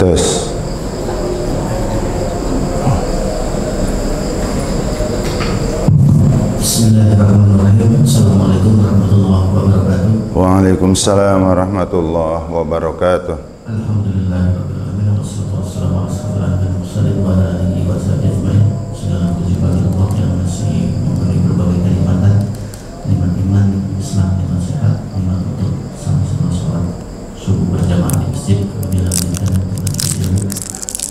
Tes. Bismillahirrahmanirrahim. Assalamualaikum warahmatullahi wabarakatuh. Waalaikumsalam warahmatullahi wabarakatuh. Alhamdulillahirabbil alamin. Wassalatu wassalamu ala asyrofil mursalin wa ala alihi wa sahbihi ajmain. Segala puji bagi Allah yang masih memberi berbagai kenikmatan, nikmat iman, Islam, nikmat sehat, nikmat untuk sama-sama sholat subuh berjamaah di masjid. Apabila menjadikan ilmu,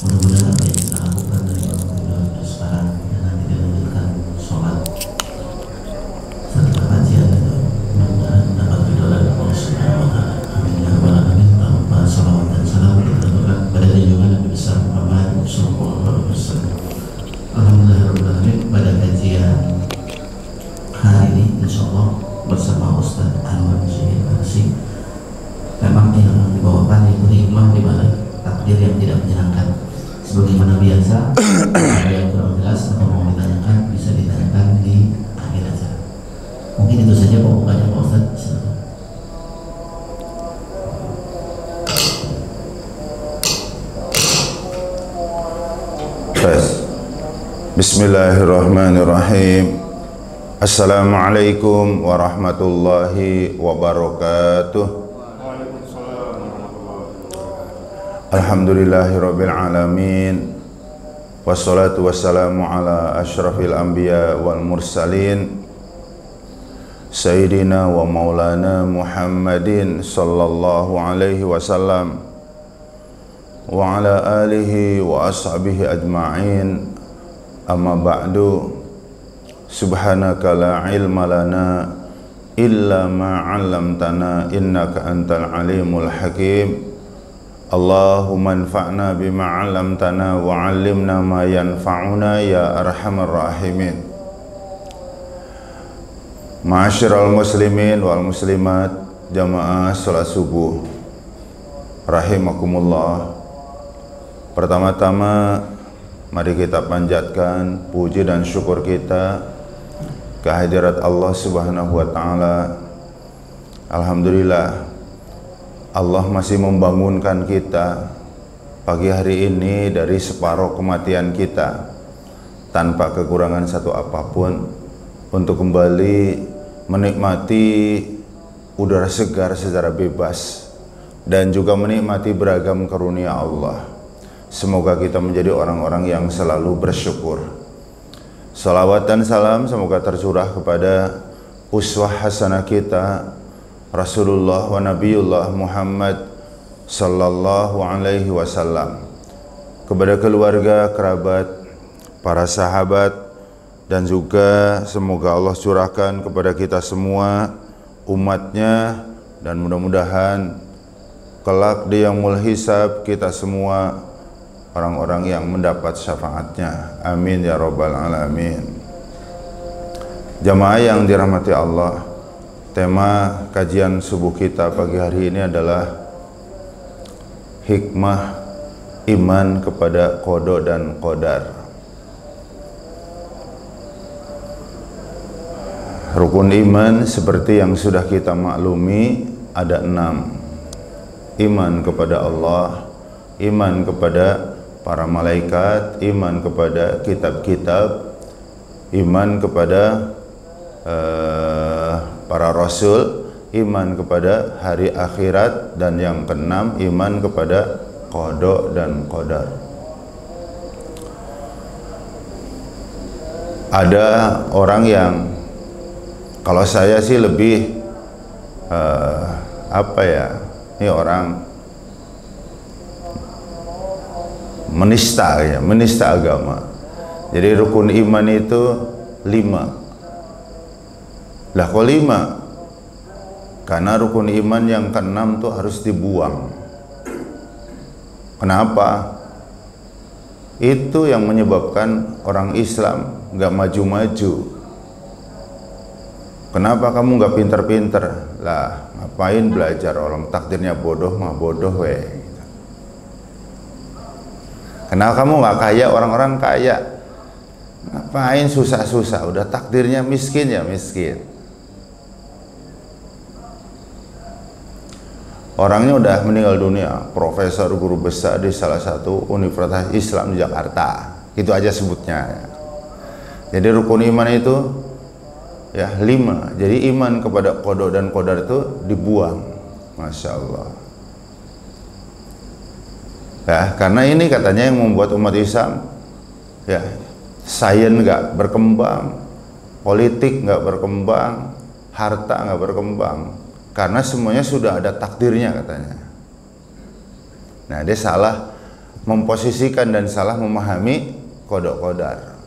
mudah-mudahan apa yang kita lakukan dari bangun tidur sampai sekarang dan nanti dilanjutkan sholat serta kajian itu mudah-mudahan dapat ridho dari Allah Subhanahu wa Ta'ala. Amin ya rabbal alamin. Tanpa salawat dan salam kita aturkan pada junjungan Nabi besar Muhammad sallallahu alaihi wasallam. Alhamdulillah rabbil alamin. Pada kajian hari ini insyaallah bersama Ustaz Anwar Syekh Arsi, memang yang dibawakan itu hikmah di balik takdir yang tidak menyenangkan. Sebagaimana biasa, ada yang kurang jelas atau mau ditanyakan bisa ditanyakan di akhir acara. Mungkin itu saja pembukaannya Pak Ustaz. Silakan. Tes. Bismillahirrahmanirrahim. Assalamualaikum warahmatullahi wabarakatuh. Alhamdulillahirabbil alamin. Wassalatu wassalamu ala asyrafil anbiya wal mursalin Sayyidina wa maulana Muhammadin sallallahu alaihi wasallam wa ala alihi wa ashabihi ajma'in. Amma ba'du. Subhanaka la ilma lana illa ma 'allamtana innaka antal alimul hakim. Allahumma anfa'na bima 'allamtana wa 'allimna ma yanfa'una ya arhamar rahimin. Ma'asyiral muslimin wal muslimat, jamaah salat subuh rahimakumullah. Pertama-tama mari kita panjatkan puji dan syukur kita kehadirat Allah Subhanahu wa taala. Alhamdulillah, Allah masih membangunkan kita pagi hari ini dari separuh kematian kita tanpa kekurangan satu apapun untuk kembali menikmati udara segar secara bebas dan juga menikmati beragam karunia Allah. Semoga kita menjadi orang-orang yang selalu bersyukur. Salawat dan salam semoga tercurah kepada uswah hasanah kita Rasulullah wa Nabiullah Muhammad sallallahu alaihi wasallam, kepada keluarga, kerabat, para sahabat, dan juga semoga Allah curahkan kepada kita semua umatnya, dan mudah-mudahan kelak di yaumul hisab kita semua orang-orang yang mendapat syafaatnya. Amin ya rabbal alamin. Jamaah yang dirahmati Allah, tema kajian subuh kita pagi hari ini adalah hikmah iman kepada qada dan qadar. Rukun iman seperti yang sudah kita maklumi ada 6. Iman kepada Allah, iman kepada para malaikat, iman kepada kitab-kitab, iman kepada para rasul, iman kepada hari akhirat, dan yang keenam iman kepada qada dan qadar. Ada orang yang, kalau saya sih lebih ini orang menista ya, menista agama. Jadi rukun iman itu 5. Lah kok 5? Karena rukun iman yang ke-6 tuh harus dibuang. Kenapa? Itu yang menyebabkan orang Islam nggak maju-maju. Kenapa kamu nggak pinter-pinter? Lah ngapain belajar, orang takdirnya bodoh mah bodoh weh. Kenapa kamu nggak kaya, orang-orang kaya? Ngapain susah-susah, udah takdirnya miskin ya miskin. Orangnya udah meninggal dunia, profesor guru besar di salah satu universitas Islam di Jakarta. Itu aja sebutnya. Jadi rukun iman itu ya 5. Jadi iman kepada qada dan qadar itu dibuang. Masya Allah. Ya, karena ini katanya yang membuat umat Islam ya sains nggak berkembang, politik nggak berkembang, harta nggak berkembang, karena semuanya sudah ada takdirnya katanya. Nah, dia salah memposisikan dan salah memahami qada qadar.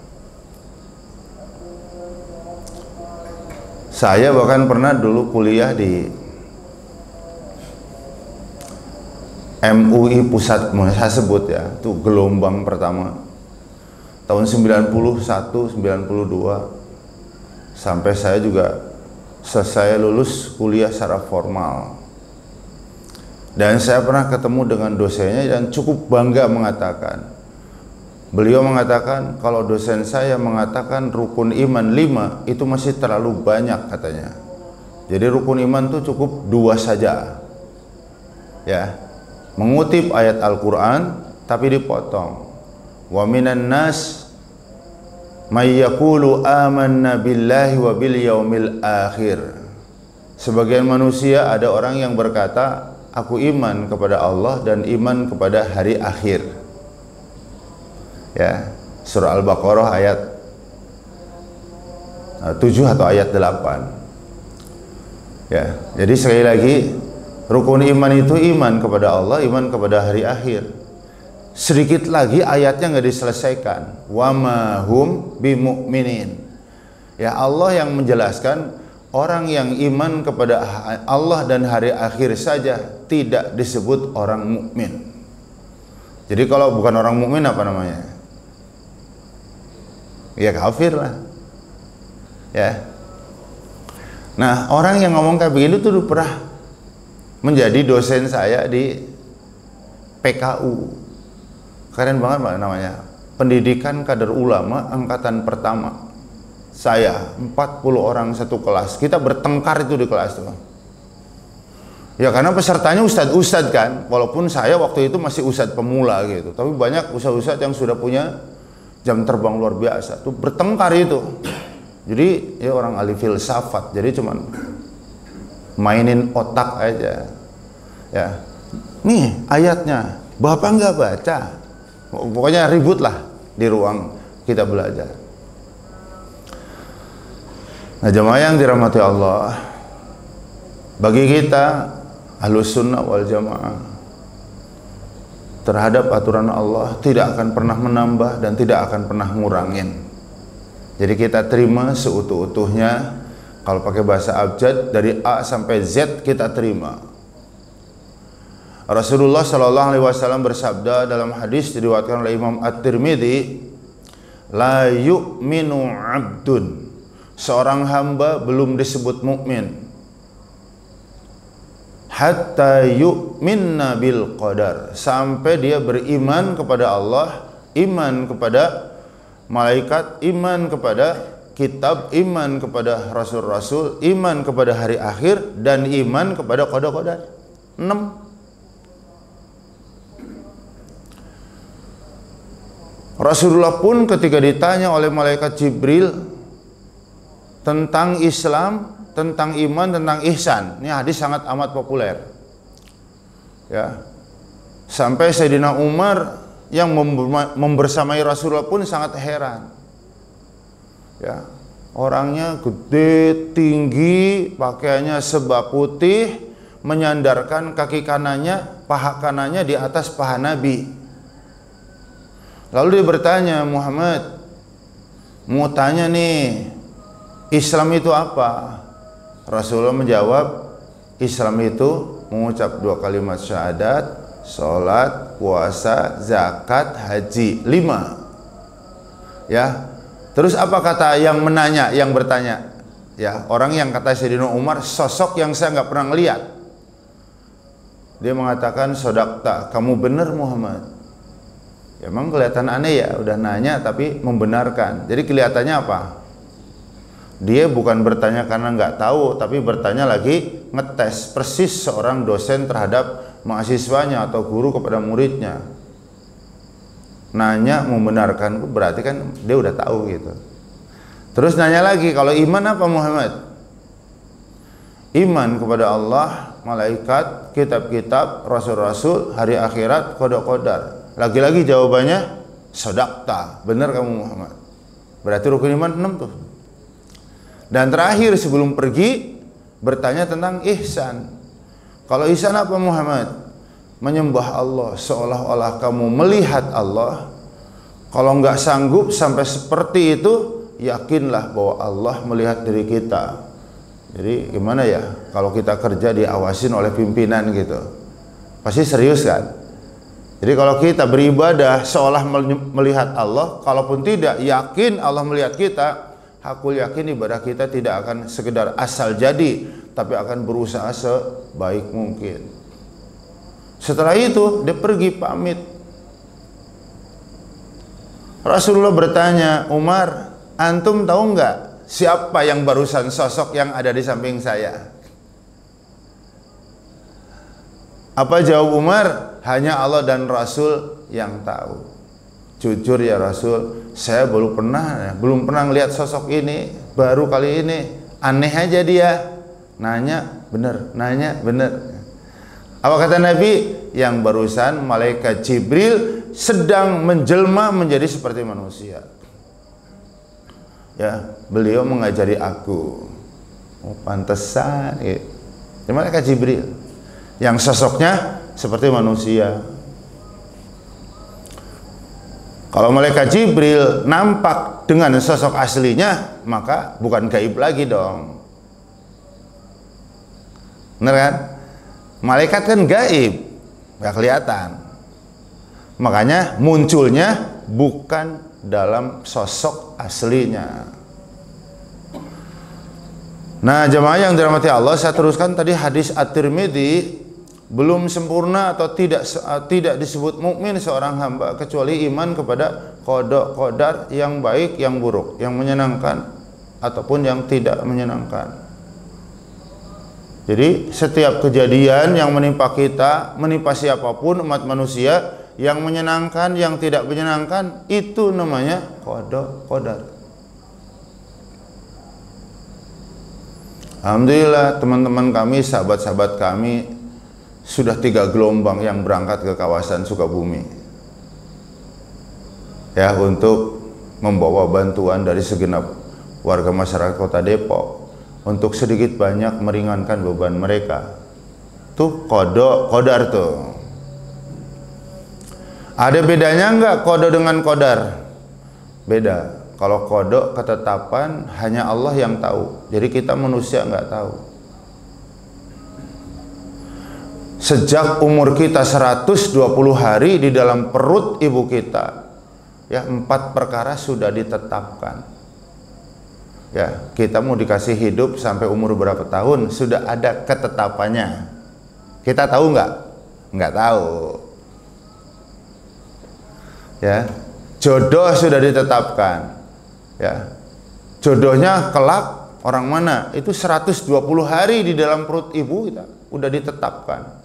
Saya bahkan pernah dulu kuliah di MUI Pusat, saya sebut ya, itu gelombang pertama tahun 91, 92, sampai saya juga selesai lulus kuliah secara formal. Dan saya pernah ketemu dengan dosennya dan cukup bangga mengatakan, beliau mengatakan kalau dosen saya mengatakan rukun iman 5 itu masih terlalu banyak katanya. Jadi rukun iman itu cukup 2 saja. Ya, mengutip ayat Al-Quran tapi dipotong. Wa minan nas may yaqulu amanna billahi wa bil yaumil akhir. Sebagian manusia ada orang yang berkata, aku iman kepada Allah dan iman kepada hari akhir. Ya, surah Al-Baqarah ayat 7 atau ayat 8. Ya, jadi sekali lagi rukun iman itu iman kepada Allah, iman kepada hari akhir. Sedikit lagi ayatnya nggak diselesaikan. Wa ma hum bimu'minin. Ya, Allah yang menjelaskan orang yang iman kepada Allah dan hari akhir saja tidak disebut orang mukmin. Jadi kalau bukan orang mukmin apa namanya? Ya kafir lah. Ya. Nah, orang yang ngomong kayak begini tuh pernah menjadi dosen saya di PKU. Keren banget Pak namanya, Pendidikan Kader Ulama Angkatan Pertama. Saya 40 orang satu kelas, kita bertengkar itu di kelas tuh. Ya karena pesertanya ustadz-ustadz kan, walaupun saya waktu itu masih ustadz pemula gitu, tapi banyak ustadz-ustadz yang sudah punya jam terbang luar biasa tuh bertengkar itu. Jadi ya orang ahli filsafat, jadi cuman mainin otak aja. Ya, nih ayatnya, Bapak nggak baca. Pokoknya ribut lah di ruang kita belajar. Nah, jemaah yang dirahmati Allah, bagi kita Ahlus Sunnah wal Jamaah terhadap aturan Allah tidak akan pernah menambah dan tidak akan pernah ngurangin. Jadi kita terima seutuh-utuhnya. Kalau pakai bahasa abjad dari A sampai Z kita terima. Rasulullah Shallallahu Alaihi Wasallam bersabda dalam hadis diriwayatkan oleh Imam At-Tirmidzi, la yu'minu abdun, seorang hamba belum disebut mukmin hatta yu'minna bil qadar, sampai dia beriman kepada Allah, iman kepada malaikat, iman kepada kitab, iman kepada rasul-rasul, iman kepada hari akhir, dan iman kepada qada qadar. 6. Rasulullah pun ketika ditanya oleh malaikat Jibril tentang Islam, tentang iman, tentang ihsan, ini hadis sangat amat populer. Ya. Sampai Sayyidina Umar yang membersamai Rasulullah pun sangat heran. Ya. Orangnya gede, tinggi, pakaiannya serba putih, menyandarkan kaki kanannya, paha kanannya di atas paha Nabi. Lalu dia bertanya, Muhammad, mau tanya nih, Islam itu apa? Rasulullah menjawab, Islam itu mengucap 2 kalimat syahadat, sholat, puasa, zakat, haji, 5. Ya. Terus apa kata yang menanya, yang bertanya? Ya, orang yang kata Sayyidina Umar, sosok yang saya nggak pernah ngeliat. Dia mengatakan, sodakta, kamu benar Muhammad. Ya, emang kelihatan aneh ya, udah nanya tapi membenarkan. Jadi kelihatannya apa? Dia bukan bertanya karena nggak tahu, tapi bertanya lagi ngetes persis seorang dosen terhadap mahasiswanya atau guru kepada muridnya. Nanya membenarkan, berarti kan dia udah tahu gitu. Terus nanya lagi, kalau iman apa Muhammad? Iman kepada Allah, malaikat, kitab-kitab, rasul-rasul, hari akhirat, qada-qadar. Lagi-lagi jawabannya sodakta, benar kamu Muhammad. Berarti rukun iman 6 tuh. Dan terakhir sebelum pergi bertanya tentang ihsan. Kalau ihsan apa Muhammad? Menyembah Allah seolah-olah kamu melihat Allah. Kalau nggak sanggup sampai seperti itu, yakinlah bahwa Allah melihat diri kita. Jadi gimana ya kalau kita kerja diawasin oleh pimpinan gitu, pasti serius kan? Jadi kalau kita beribadah seolah melihat Allah, kalaupun tidak yakin Allah melihat kita, aku yakin ibadah kita tidak akan sekedar asal jadi, tapi akan berusaha sebaik mungkin. Setelah itu dia pergi pamit. Rasulullah bertanya, Umar, antum tahu nggak siapa yang barusan sosok yang ada di samping saya? Apa jawab Umar? Hanya Allah dan Rasul yang tahu. Jujur ya Rasul, saya belum pernah lihat sosok ini, baru kali ini. Aneh aja dia. Nanya bener. Apa kata Nabi? Yang barusan malaikat Jibril sedang menjelma menjadi seperti manusia. Ya, beliau mengajari aku. Oh, pantesan. Malaikat Jibril yang sosoknya seperti manusia. Kalau malaikat Jibril nampak dengan sosok aslinya, maka bukan gaib lagi dong. Benar kan? Malaikat kan gaib, nggak kelihatan. Makanya munculnya bukan dalam sosok aslinya. Nah, jemaah yang dirahmati Allah, saya teruskan tadi hadis At-Tirmidzi, belum sempurna atau tidak disebut mukmin seorang hamba kecuali iman kepada qada qadar yang baik, yang buruk, yang menyenangkan ataupun yang tidak menyenangkan. Jadi setiap kejadian yang menimpa kita, menimpa siapapun umat manusia, yang menyenangkan, yang tidak menyenangkan, itu namanya qada qadar. Alhamdulillah teman-teman kami, sahabat-sahabat kami sudah 3 gelombang yang berangkat ke kawasan Sukabumi ya, untuk membawa bantuan dari segenap warga masyarakat Kota Depok untuk sedikit banyak meringankan beban mereka. Tuh qada qadar tuh. Ada bedanya enggak qada dengan qadar? Beda. Kalau qada ketetapan hanya Allah yang tahu. Jadi kita manusia enggak tahu. Sejak umur kita 120 hari di dalam perut ibu kita, ya 4 perkara sudah ditetapkan. Ya, kita mau dikasih hidup sampai umur berapa tahun, sudah ada ketetapannya. Kita tahu nggak? Nggak tahu. Ya, jodoh sudah ditetapkan. Ya, jodohnya kelak orang mana? Itu 120 hari di dalam perut ibu kita udah ditetapkan.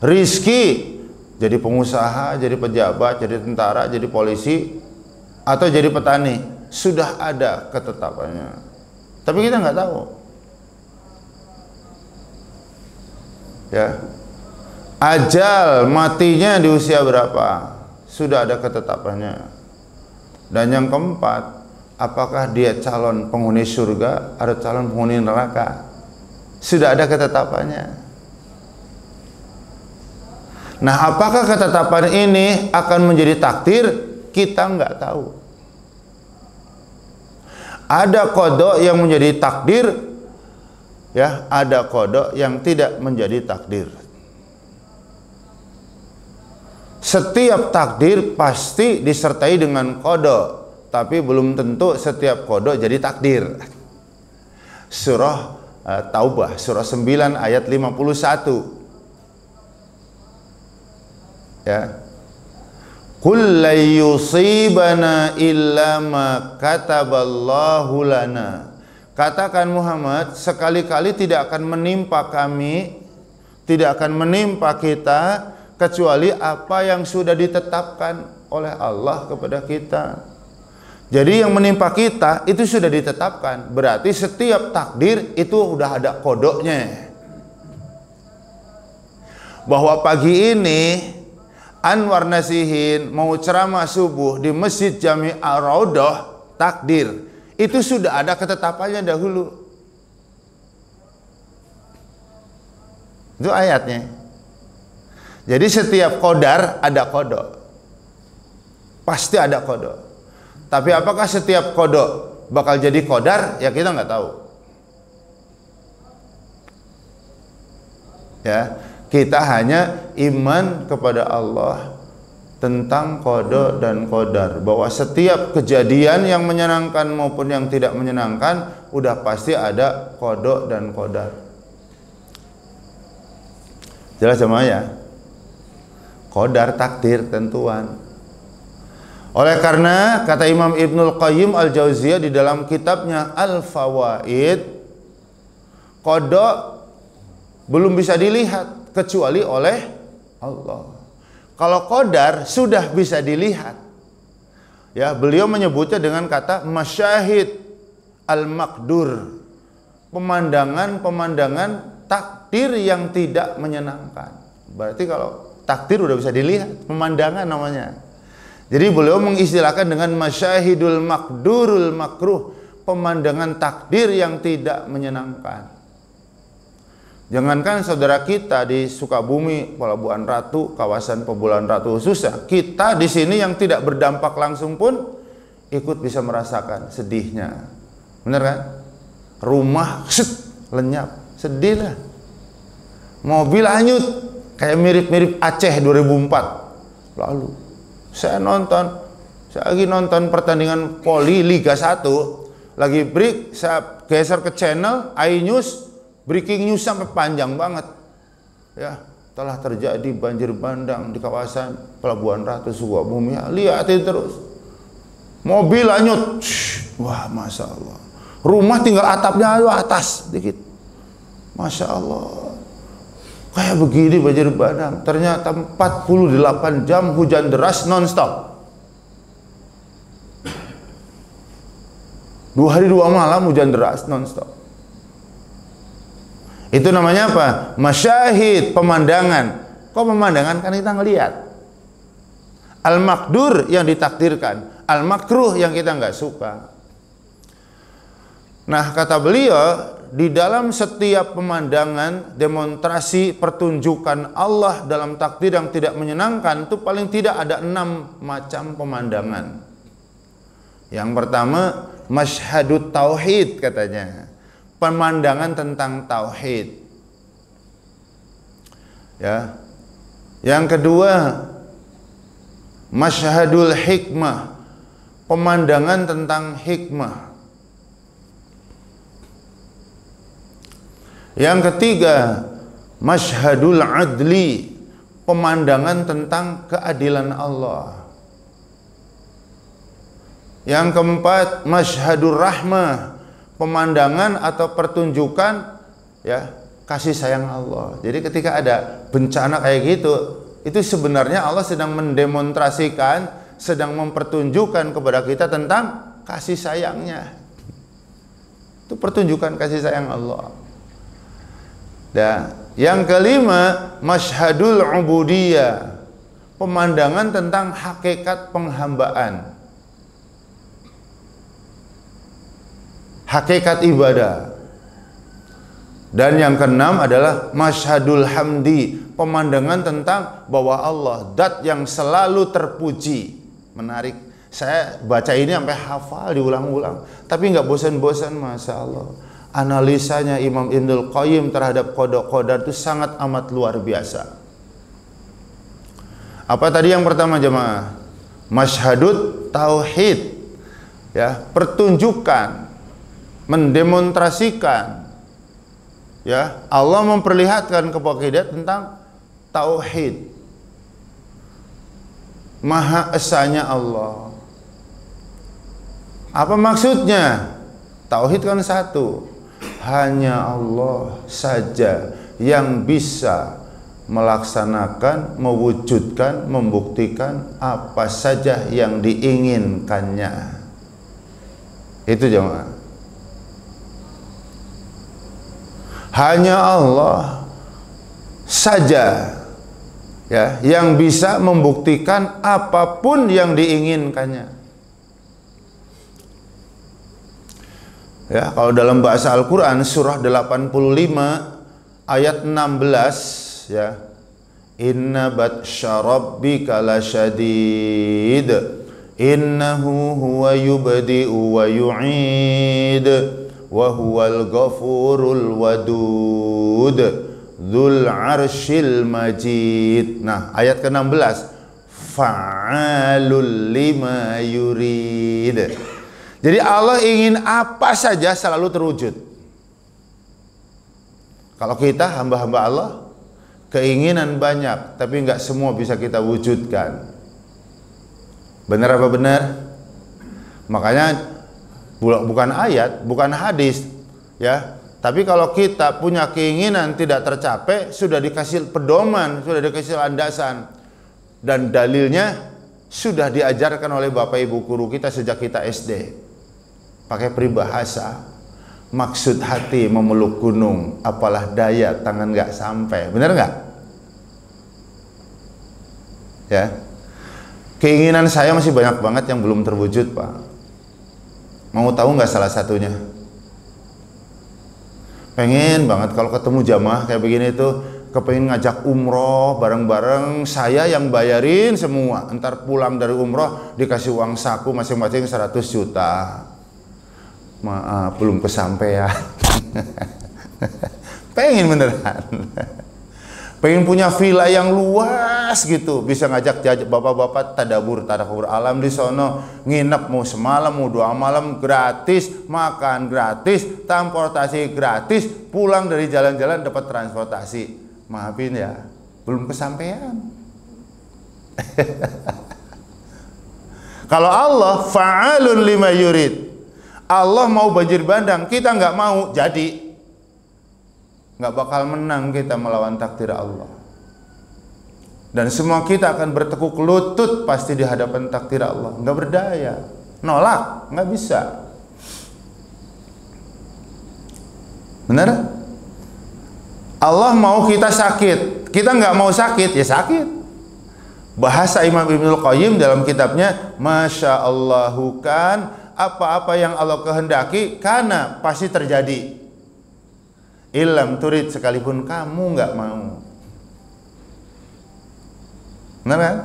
Rizki, jadi pengusaha, jadi pejabat, jadi tentara, jadi polisi, atau jadi petani, sudah ada ketetapannya. Tapi kita nggak tahu. Ya, ajal matinya di usia berapa, sudah ada ketetapannya. Dan yang keempat, apakah dia calon penghuni surga atau calon penghuni neraka, sudah ada ketetapannya. Nah, apakah ketetapan ini akan menjadi takdir? Kita nggak tahu. Ada qada yang menjadi takdir, ya, ada qada yang tidak menjadi takdir. Setiap takdir pasti disertai dengan qada, tapi belum tentu setiap qada jadi takdir. Surah Taubah, surah 9 ayat 51. Ya, qul la yusibana illa ma kataballahu lana. katakan Muhammad, sekali-kali tidak akan menimpa kami, tidak akan menimpa kita kecuali apa yang sudah ditetapkan oleh Allah kepada kita. Jadi yang menimpa kita itu sudah ditetapkan. Berarti setiap takdir itu udah ada kodoknya. Bahwa pagi ini Anwar Nasihin mau ceramah subuh di Masjid Jami' Ar-Raudhah, takdir itu sudah ada ketetapannya dahulu. Itu ayatnya. Jadi setiap qadar ada kodok. Pasti ada kodok. Tapi apakah setiap kodok bakal jadi qadar? Ya kita nggak tahu. Ya, kita hanya iman kepada Allah tentang qada dan qadar, bahwa setiap kejadian yang menyenangkan maupun yang tidak menyenangkan udah pasti ada qada dan qadar. Jelas jemaah ya? Qadar, takdir, tentuan. Oleh karena kata Imam Ibnul Qayyim Al-Jauziyah di dalam kitabnya Al-Fawaid, qada belum bisa dilihat kecuali oleh Allah. Kalau qadar sudah bisa dilihat. Ya, beliau menyebutnya dengan kata masyahid al-maqdur. Pemandangan-pemandangan takdir yang tidak menyenangkan. Berarti kalau takdir udah bisa dilihat, pemandangan namanya. Jadi beliau mengistilahkan dengan masyahidul maqdurul makruh, pemandangan takdir yang tidak menyenangkan. Jangankan saudara kita di Sukabumi, Pelabuhan Ratu, kawasan Pelabuhan Ratu khususnya, kita di sini yang tidak berdampak langsung pun ikut bisa merasakan sedihnya. Bener kan? Rumah lenyap, sedih lah. Mobil hanyut, kayak mirip-mirip Aceh 2004 lalu. Saya lagi nonton pertandingan Poli Liga 1, lagi break, saya geser ke channel iNews, breaking news sampai panjang banget. Ya, telah terjadi banjir bandang di kawasan Pelabuhan Ratu Sukabumi. Ya, lihatin terus. Mobil hanyut. Wah, Masya Allah. Rumah tinggal atapnya atas dikit. Masya Allah. Kayak begini banjir bandang. Ternyata 48 jam hujan deras non-stop. 2 hari 2 malam hujan deras non-stop. Itu namanya apa? Masyahid, pemandangan. Kok pemandangan? Kan kita ngelihat. Al-maqdur yang ditakdirkan, al-makruh yang kita nggak suka. Nah, kata beliau, di dalam setiap pemandangan, demonstrasi pertunjukan Allah dalam takdir yang tidak menyenangkan, itu paling tidak ada 6 macam pemandangan. Yang pertama, masyhadut tauhid katanya. Pemandangan tentang tauhid. Ya. Yang kedua, masyhadul hikmah. Pemandangan tentang hikmah. Yang ketiga, masyhadul adli. Pemandangan tentang keadilan Allah. Yang keempat, masyhadur rahmah. Pemandangan atau pertunjukan ya kasih sayang Allah. Jadi ketika ada bencana kayak gitu, itu sebenarnya Allah sedang mendemonstrasikan, sedang mempertunjukkan kepada kita tentang kasih sayangnya. Itu pertunjukan kasih sayang Allah. Dan yang kelima, masyhadul ubudiyah. Pemandangan tentang hakikat penghambaan. Hakikat ibadah. Dan yang keenam adalah masyhadul hamdi, pemandangan tentang bahwa Allah zat yang selalu terpuji. Menarik. Saya baca ini sampai hafal diulang-ulang, tapi nggak bosan-bosan. Masya Allah. Analisanya Imam Ibnul Qayyim terhadap qada-qadar itu sangat amat luar biasa. Apa tadi yang pertama jemaah? Masyhadut tauhid. Ya, pertunjukan, mendemonstrasikan, ya, Allah memperlihatkan kepada kita tentang tauhid, Maha Esanya Allah. Apa maksudnya? Tauhid kan satu, hanya Allah saja yang bisa melaksanakan, mewujudkan, membuktikan apa saja yang diinginkannya. Itu jemaah. Hanya Allah saja ya yang bisa membuktikan apapun yang diinginkannya. Ya, kalau dalam bahasa Al-Qur'an surah 85 ayat 16 ya, inna batsya rabbika lasyadid innahu huwa yubdi'u wa yu'id wa huwal ghafurul wadud dzul arsyil majid. Nah, ayat ke-16 fa'alul lima yurid. Jadi Allah ingin apa saja selalu terwujud. Kalau kita hamba-hamba Allah, keinginan banyak, tapi nggak semua bisa kita wujudkan. Benar apa benar? Makanya bukan ayat, bukan hadis, ya. Tapi kalau kita punya keinginan tidak tercapai, sudah dikasih pedoman, sudah dikasih landasan, dan dalilnya sudah diajarkan oleh Bapak Ibu guru kita sejak kita SD. Pakai peribahasa. Maksud hati memeluk gunung, apalah daya tangan nggak sampai. Benar nggak? Ya, keinginan saya masih banyak banget yang belum terwujud, Pak. Mau tahu nggak salah satunya? Pengen banget kalau ketemu jamaah kayak begini tuh, kepengen ngajak umroh bareng-bareng, saya yang bayarin semua. Ntar pulang dari umroh dikasih uang saku masing-masing 100 juta. Maaf, belum kesampaian. Pengen beneran. Pengen punya villa yang luas gitu, bisa ngajak bapak-bapak tadabur alam di sono, nginep mau semalam mau 2 malam gratis, makan gratis, transportasi gratis, pulang dari jalan-jalan dapat transportasi. Maafin ya, belum kesampaian. Kalau Allah fa'alun lima yurid, Allah mau banjir bandang, kita nggak mau, jadi nggak bakal menang kita melawan takdir Allah. Dan semua kita akan bertekuk lutut pasti di hadapan takdir Allah. Nggak berdaya, nolak, nggak bisa. Benar? Allah mau kita sakit, kita nggak mau sakit, ya sakit. Bahasa Imam Ibnul Qayyim dalam kitabnya Masya Allahu kan, apa-apa yang Allah kehendaki karena pasti terjadi. Ilam turid, sekalipun kamu nggak mau. Benar kan?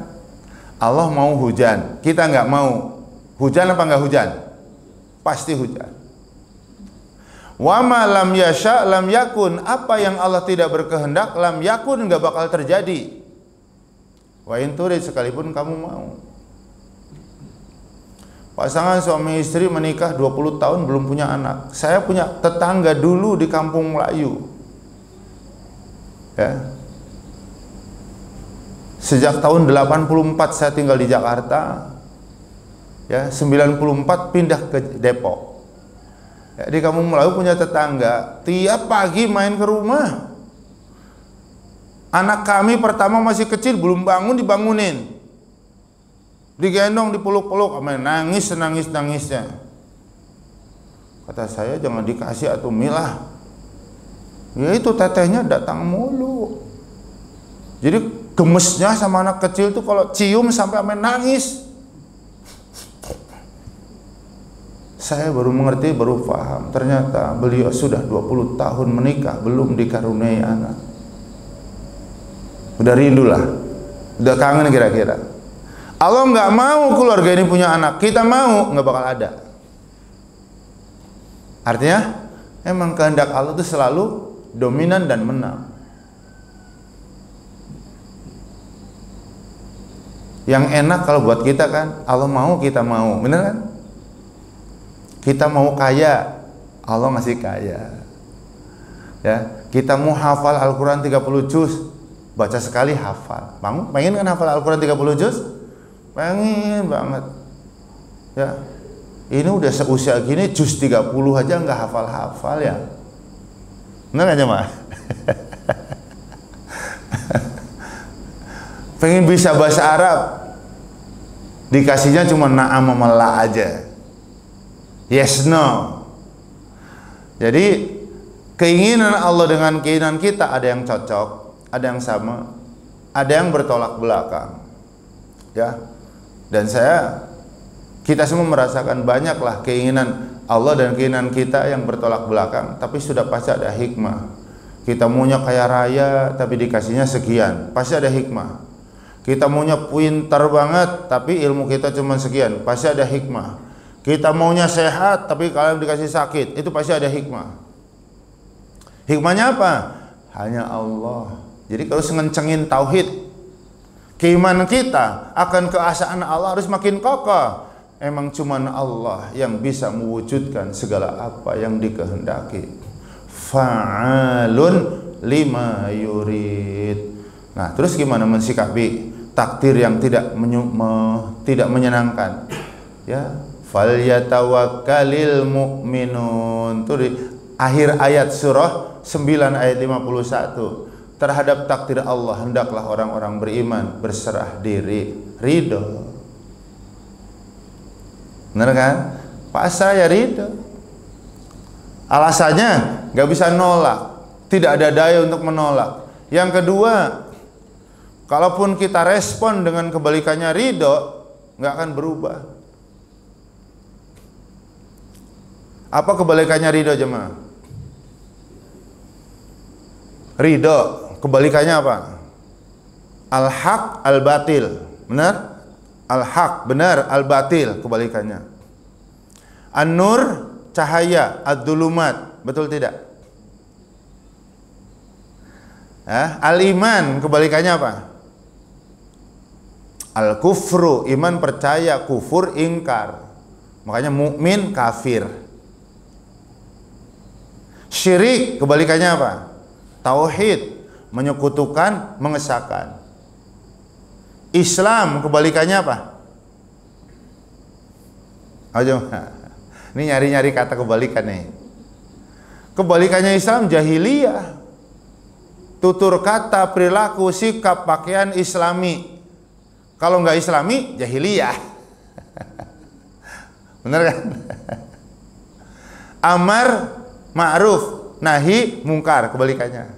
Allah mau hujan, kita nggak mau. Hujan apa nggak hujan? Pasti hujan. Wa ma lam yasha lam yakun, apa yang Allah tidak berkehendak lam yakun, nggak bakal terjadi. Wa in turid, sekalipun kamu mau. Pasangan suami istri menikah 20 tahun belum punya anak. Saya punya tetangga dulu di Kampung Melayu. Ya. Sejak tahun 84 saya tinggal di Jakarta. Ya, 94 pindah ke Depok. Ya, di Kampung Melayu punya tetangga, tiap pagi main ke rumah. Anak kami pertama masih kecil, belum bangun dibangunin. Digendong, dipeluk-peluk, nangis senangis-nangisnya. Kata saya, jangan dikasih atau milah. Ya itu tetehnya datang mulu. Jadi gemesnya sama anak kecil tuh kalau cium sampai nangis. Saya baru mengerti, baru paham. Ternyata beliau sudah 20 tahun menikah, belum dikaruniai anak. Udah rindulah, udah kangen kira-kira. Allah nggak mau keluarga ini punya anak, kita mau, nggak bakal ada. Artinya emang kehendak Allah itu selalu dominan dan menang. Yang enak kalau buat kita kan, Allah mau kita mau, bener kan? Kita mau kaya, Allah ngasih kaya. Ya, kita mau hafal Al-Quran 30 juz, baca sekali hafal. Pengen kan hafal Al-Quran 30 juz? Pengen banget. Ya. Ini udah seusia gini juz 30 aja nggak hafal-hafal ya. Benar nggak Jemaah? Pengen bisa bahasa Arab, dikasihnya cuma na'am sama la aja. Yes, no. Jadi keinginan Allah dengan keinginan kita ada yang cocok, ada yang sama, ada yang bertolak belakang. Ya. Dan kita semua merasakan banyaklah keinginan Allah dan keinginan kita yang bertolak belakang, tapi sudah pasti ada hikmah. Kita maunya kaya raya tapi dikasihnya sekian, pasti ada hikmah. Kita maunya pintar banget tapi ilmu kita cuma sekian, pasti ada hikmah. Kita maunya sehat tapi kalau dikasih sakit, itu pasti ada hikmah. Hikmahnya apa? Hanya Allah. Jadi kalau ngencengin tauhid, keimanan kita akan keesaan Allah harus makin kokoh. Emang cuman Allah yang bisa mewujudkan segala apa yang dikehendaki. Fa'alun lima yurid. Nah, terus gimana mensikapi takdir yang tidak menyenangkan? Ya, falyatawakkalil mu'minun. Itu di akhir ayat surah 9 ayat 51. Terhadap takdir Allah hendaklah orang-orang beriman berserah diri, ridho. Benar kan? Pasrah ya ridho. Alasannya nggak bisa nolak, tidak ada daya untuk menolak. Yang kedua, kalaupun kita respon dengan kebalikannya ridho, nggak akan berubah. Apa kebalikannya ridho jemaah? Ridho kebalikannya apa? Al-haq al-batil. Benar? Al-haq benar, al-batil kebalikannya. An-nur cahaya, ad-dulumat, betul tidak? Al-iman kebalikannya apa? Al-kufru, iman percaya, kufur ingkar. Makanya mukmin kafir. Syirik kebalikannya apa? Tauhid, menyekutukan, mengesahkan. Islam kebalikannya apa? Ayo, ini nyari-nyari kata kebalikan nih. Kebalikannya Islam jahiliyah. Tutur kata, perilaku, sikap, pakaian Islami. Kalau nggak Islami, jahiliyah. Bener kan? Amar ma'ruf, nahi mungkar kebalikannya.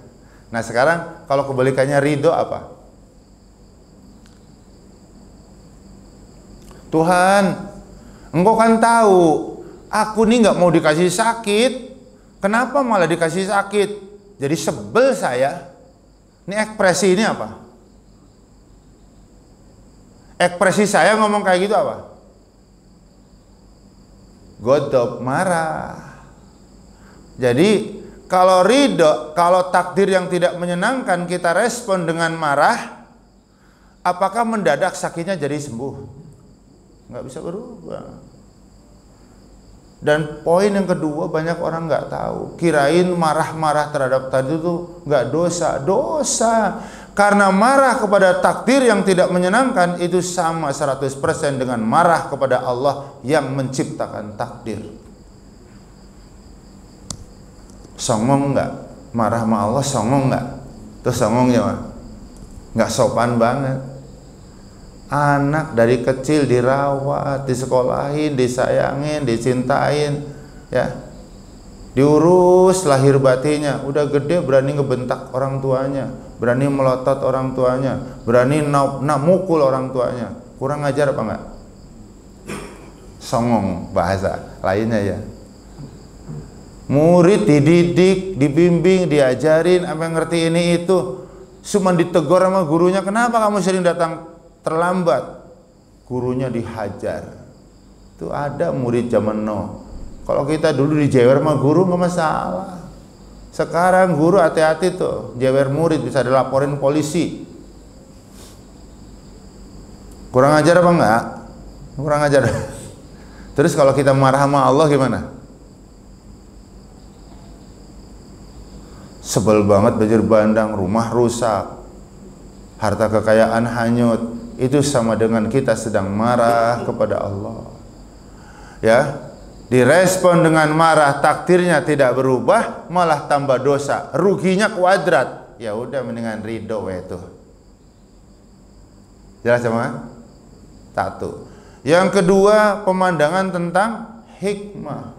Nah sekarang kalau kebalikannya ridho apa? Tuhan, Engkau kan tahu aku nih nggak mau dikasih sakit, kenapa malah dikasih sakit? Jadi sebel saya. Ini ekspresi ini apa? Ekspresi saya ngomong kayak gitu apa? Godop, marah. Jadi kalau ridho, kalau takdir yang tidak menyenangkan kita respon dengan marah, apakah mendadak sakitnya jadi sembuh? Nggak bisa berubah. Dan poin yang kedua, banyak orang nggak tahu, kirain marah-marah terhadap tadi itu nggak dosa. Dosa, karena marah kepada takdir yang tidak menyenangkan itu sama 100% dengan marah kepada Allah yang menciptakan takdir. Songong nggak? Marah sama Allah songong nggak? Terus songongnya mah nggak sopan banget. Anak dari kecil dirawat, disekolahin, disayangin, dicintain, ya, diurus lahir batinnya. Udah gede berani ngebentak orang tuanya, berani melotot orang tuanya, berani mukul orang tuanya. Kurang ajar apa enggak? Songong bahasa lainnya ya. Murid dididik, dibimbing, diajarin, sampai ngerti ini itu, cuma ditegur sama gurunya, kenapa kamu sering datang terlambat? Gurunya dihajar. Itu ada murid zaman now. Kalau kita dulu dijewer sama guru nggak masalah. Sekarang guru hati-hati tuh, jewer murid bisa dilaporin polisi. Kurang ajar apa enggak? Kurang ajar. Terus kalau kita marah sama Allah gimana? Sebel banget, banjir bandang, rumah rusak, harta kekayaan hanyut. Itu sama dengan kita sedang marah kepada Allah. ya, direspon dengan marah, takdirnya tidak berubah, malah tambah dosa, ruginya kuadrat. Ya udah, mendingan ridho itu. Jelas sama? Satu. Yang kedua, pemandangan tentang hikmah.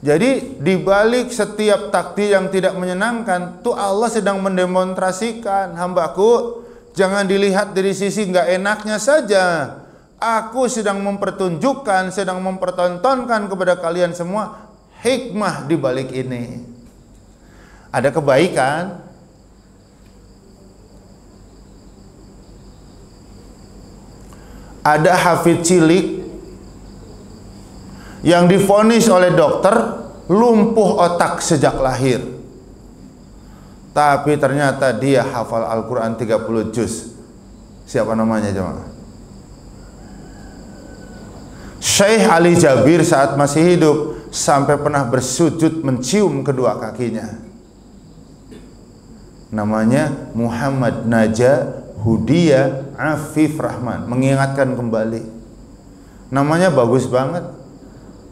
Jadi di balik setiap takdir yang tidak menyenangkan, tuh Allah sedang mendemonstrasikan, hambaku, jangan dilihat dari sisi nggak enaknya saja. Aku sedang mempertunjukkan, sedang mempertontonkan kepada kalian semua hikmah di balik ini. Ada kebaikan. Ada hafid cilik yang divonis oleh dokter lumpuh otak sejak lahir, tapi ternyata dia hafal Al-Quran 30 juz. Siapa namanya jemaah? Syekh Ali Jabir saat masih hidup sampai pernah bersujud mencium kedua kakinya. Namanya Muhammad Naja Hudia Afif Rahman. Mengingatkan kembali, namanya bagus banget.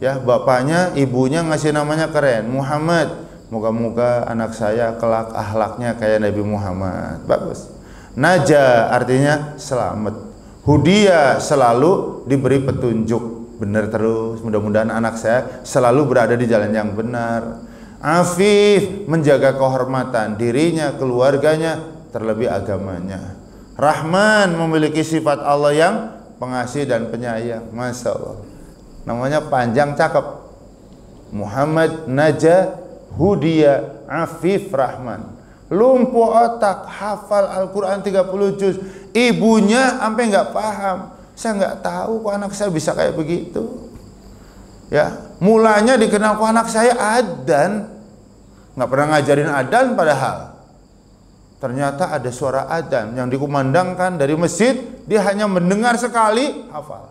Ya, bapaknya, ibunya ngasih namanya keren, Muhammad. Moga-moga anak saya kelak akhlaknya kayak Nabi Muhammad. Bagus. Naja artinya selamat. Hudia selalu diberi petunjuk, benar terus. Mudah-mudahan anak saya selalu berada di jalan yang benar. Afif menjaga kehormatan dirinya, keluarganya, terlebih agamanya. Rahman memiliki sifat Allah yang pengasih dan penyayang. Masya Allah. Namanya panjang, cakep. Muhammad Naja Hudia Afif Rahman. Lumpuh otak, hafal Al-Quran 30 juz. Ibunya sampai nggak paham. Saya nggak tahu kok anak saya bisa kayak begitu. Ya, mulanya dikenal kok anak saya adzan. Nggak pernah ngajarin adzan padahal. Ternyata ada suara adzan yang dikumandangkan dari masjid, dia hanya mendengar sekali, hafal.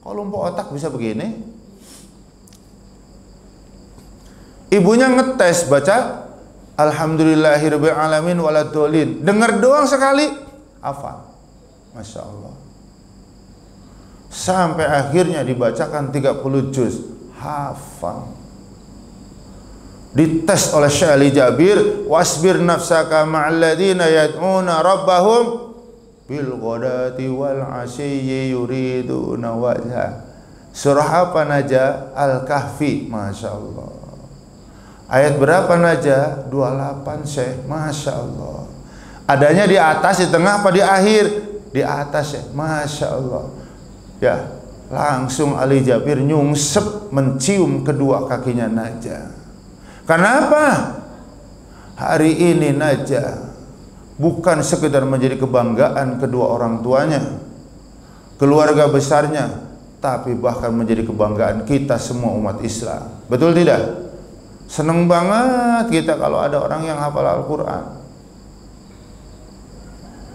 Kalau lumpuh otak bisa begini. Ibunya ngetes baca Alhamdulillahirabbil alamin waladhdallin. Dengar doang sekali, hafal. Masya Allah. Sampai akhirnya dibacakan 30 juz, hafal. Dites oleh Syekh Ali Jabir, wasbir nafsaka ma'alladina yad'una rabbahum bil ghadati wal 'ashiyyi yuriduna wajha. Surah apa Naja? Al-Kahfi. Masya Allah. Ayat berapa Naja? 28 Syekh. Masya Allah. Adanya di atas, di tengah, apa di akhir? Di atas Syekh. Masya Allah. Ya, langsung Ali Jabir nyungsep mencium kedua kakinya Naja. Kenapa? Hari ini Naja bukan sekedar menjadi kebanggaan kedua orang tuanya, keluarga besarnya, tapi bahkan menjadi kebanggaan kita semua umat Islam. Betul tidak? Seneng banget kita kalau ada orang yang hafal Al-Quran.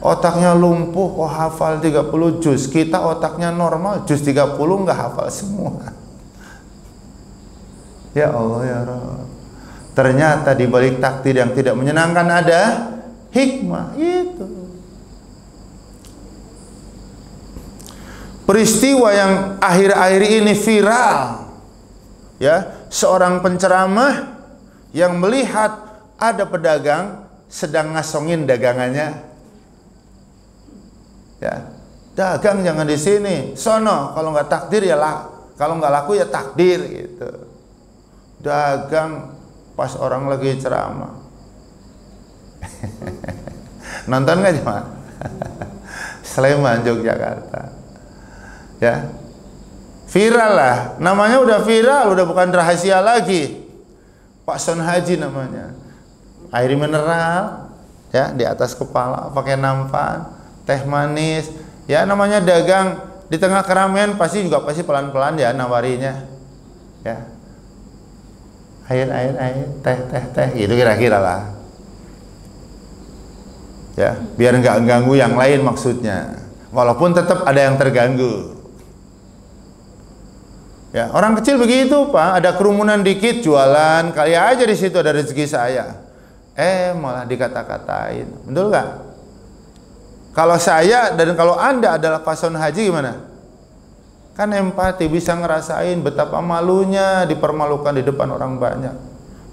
Otaknya lumpuh kok hafal 30 juz. Kita otaknya normal, juz 30 nggak hafal semua. Ya Allah ya Rabb. Ternyata di balik takdir yang tidak menyenangkan ada hikmah. Itu peristiwa yang akhir-akhir ini viral, ya, seorang penceramah yang melihat ada pedagang sedang ngasongin dagangannya. Ya, dagang jangan di sini, sono, kalau nggak takdir ya lah, kalau nggak laku ya takdir gitu. Dagang pas orang lagi ceramah. Nonton nggak cuma Sleman, Yogyakarta, ya, viral lah, namanya udah viral, udah bukan rahasia lagi. Pak Son Haji namanya, air mineral, ya, di atas kepala, pakai nampan, teh manis, ya, namanya dagang di tengah keramaian, pasti juga pasti pelan-pelan ya nawarinya, ya, air, teh, gitu kira-kira lah. Ya, biar nggak ganggu yang lain maksudnya. Walaupun tetap ada yang terganggu. Ya, orang kecil begitu, Pak. Ada kerumunan dikit jualan, kali aja di situ ada rezeki saya. Malah dikata-katain. Betul nggak? Kalau saya dan kalau Anda adalah Pak Son Haji gimana? Kan empati, bisa ngerasain betapa malunya dipermalukan di depan orang banyak.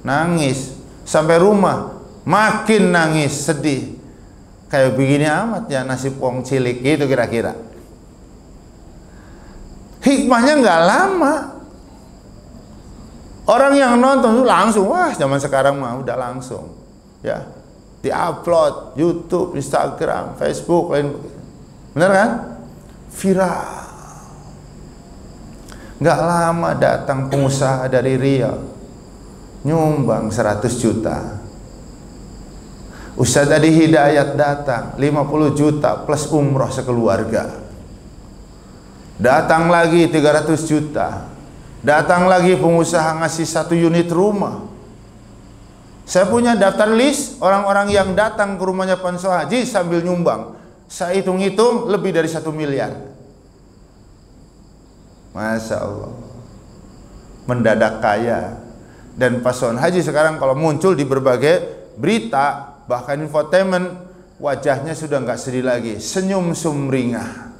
Nangis sampai rumah, makin nangis, sedih. Kayak begini amat ya nasib wong cilik gitu kira-kira. Hikmahnya nggak lama. Orang yang nonton tuh langsung, wah zaman sekarang mah udah langsung ya, diupload YouTube, Instagram, Facebook, lain. Bener kan? Viral. Nggak lama datang pengusaha dari Riau, nyumbang 100 juta. Ustaz Adi Hidayat datang 50 juta plus umroh sekeluarga. Datang lagi 300 juta. Datang lagi pengusaha ngasih 1 unit rumah. Saya punya daftar list orang-orang yang datang ke rumahnya Pak Haji sambil nyumbang. Saya hitung-hitung lebih dari 1 miliar. Masya Allah, mendadak kaya. Dan Pak Haji sekarang kalau muncul di berbagai berita, bahkan infotainment, wajahnya sudah nggak sedih lagi, senyum sumringah.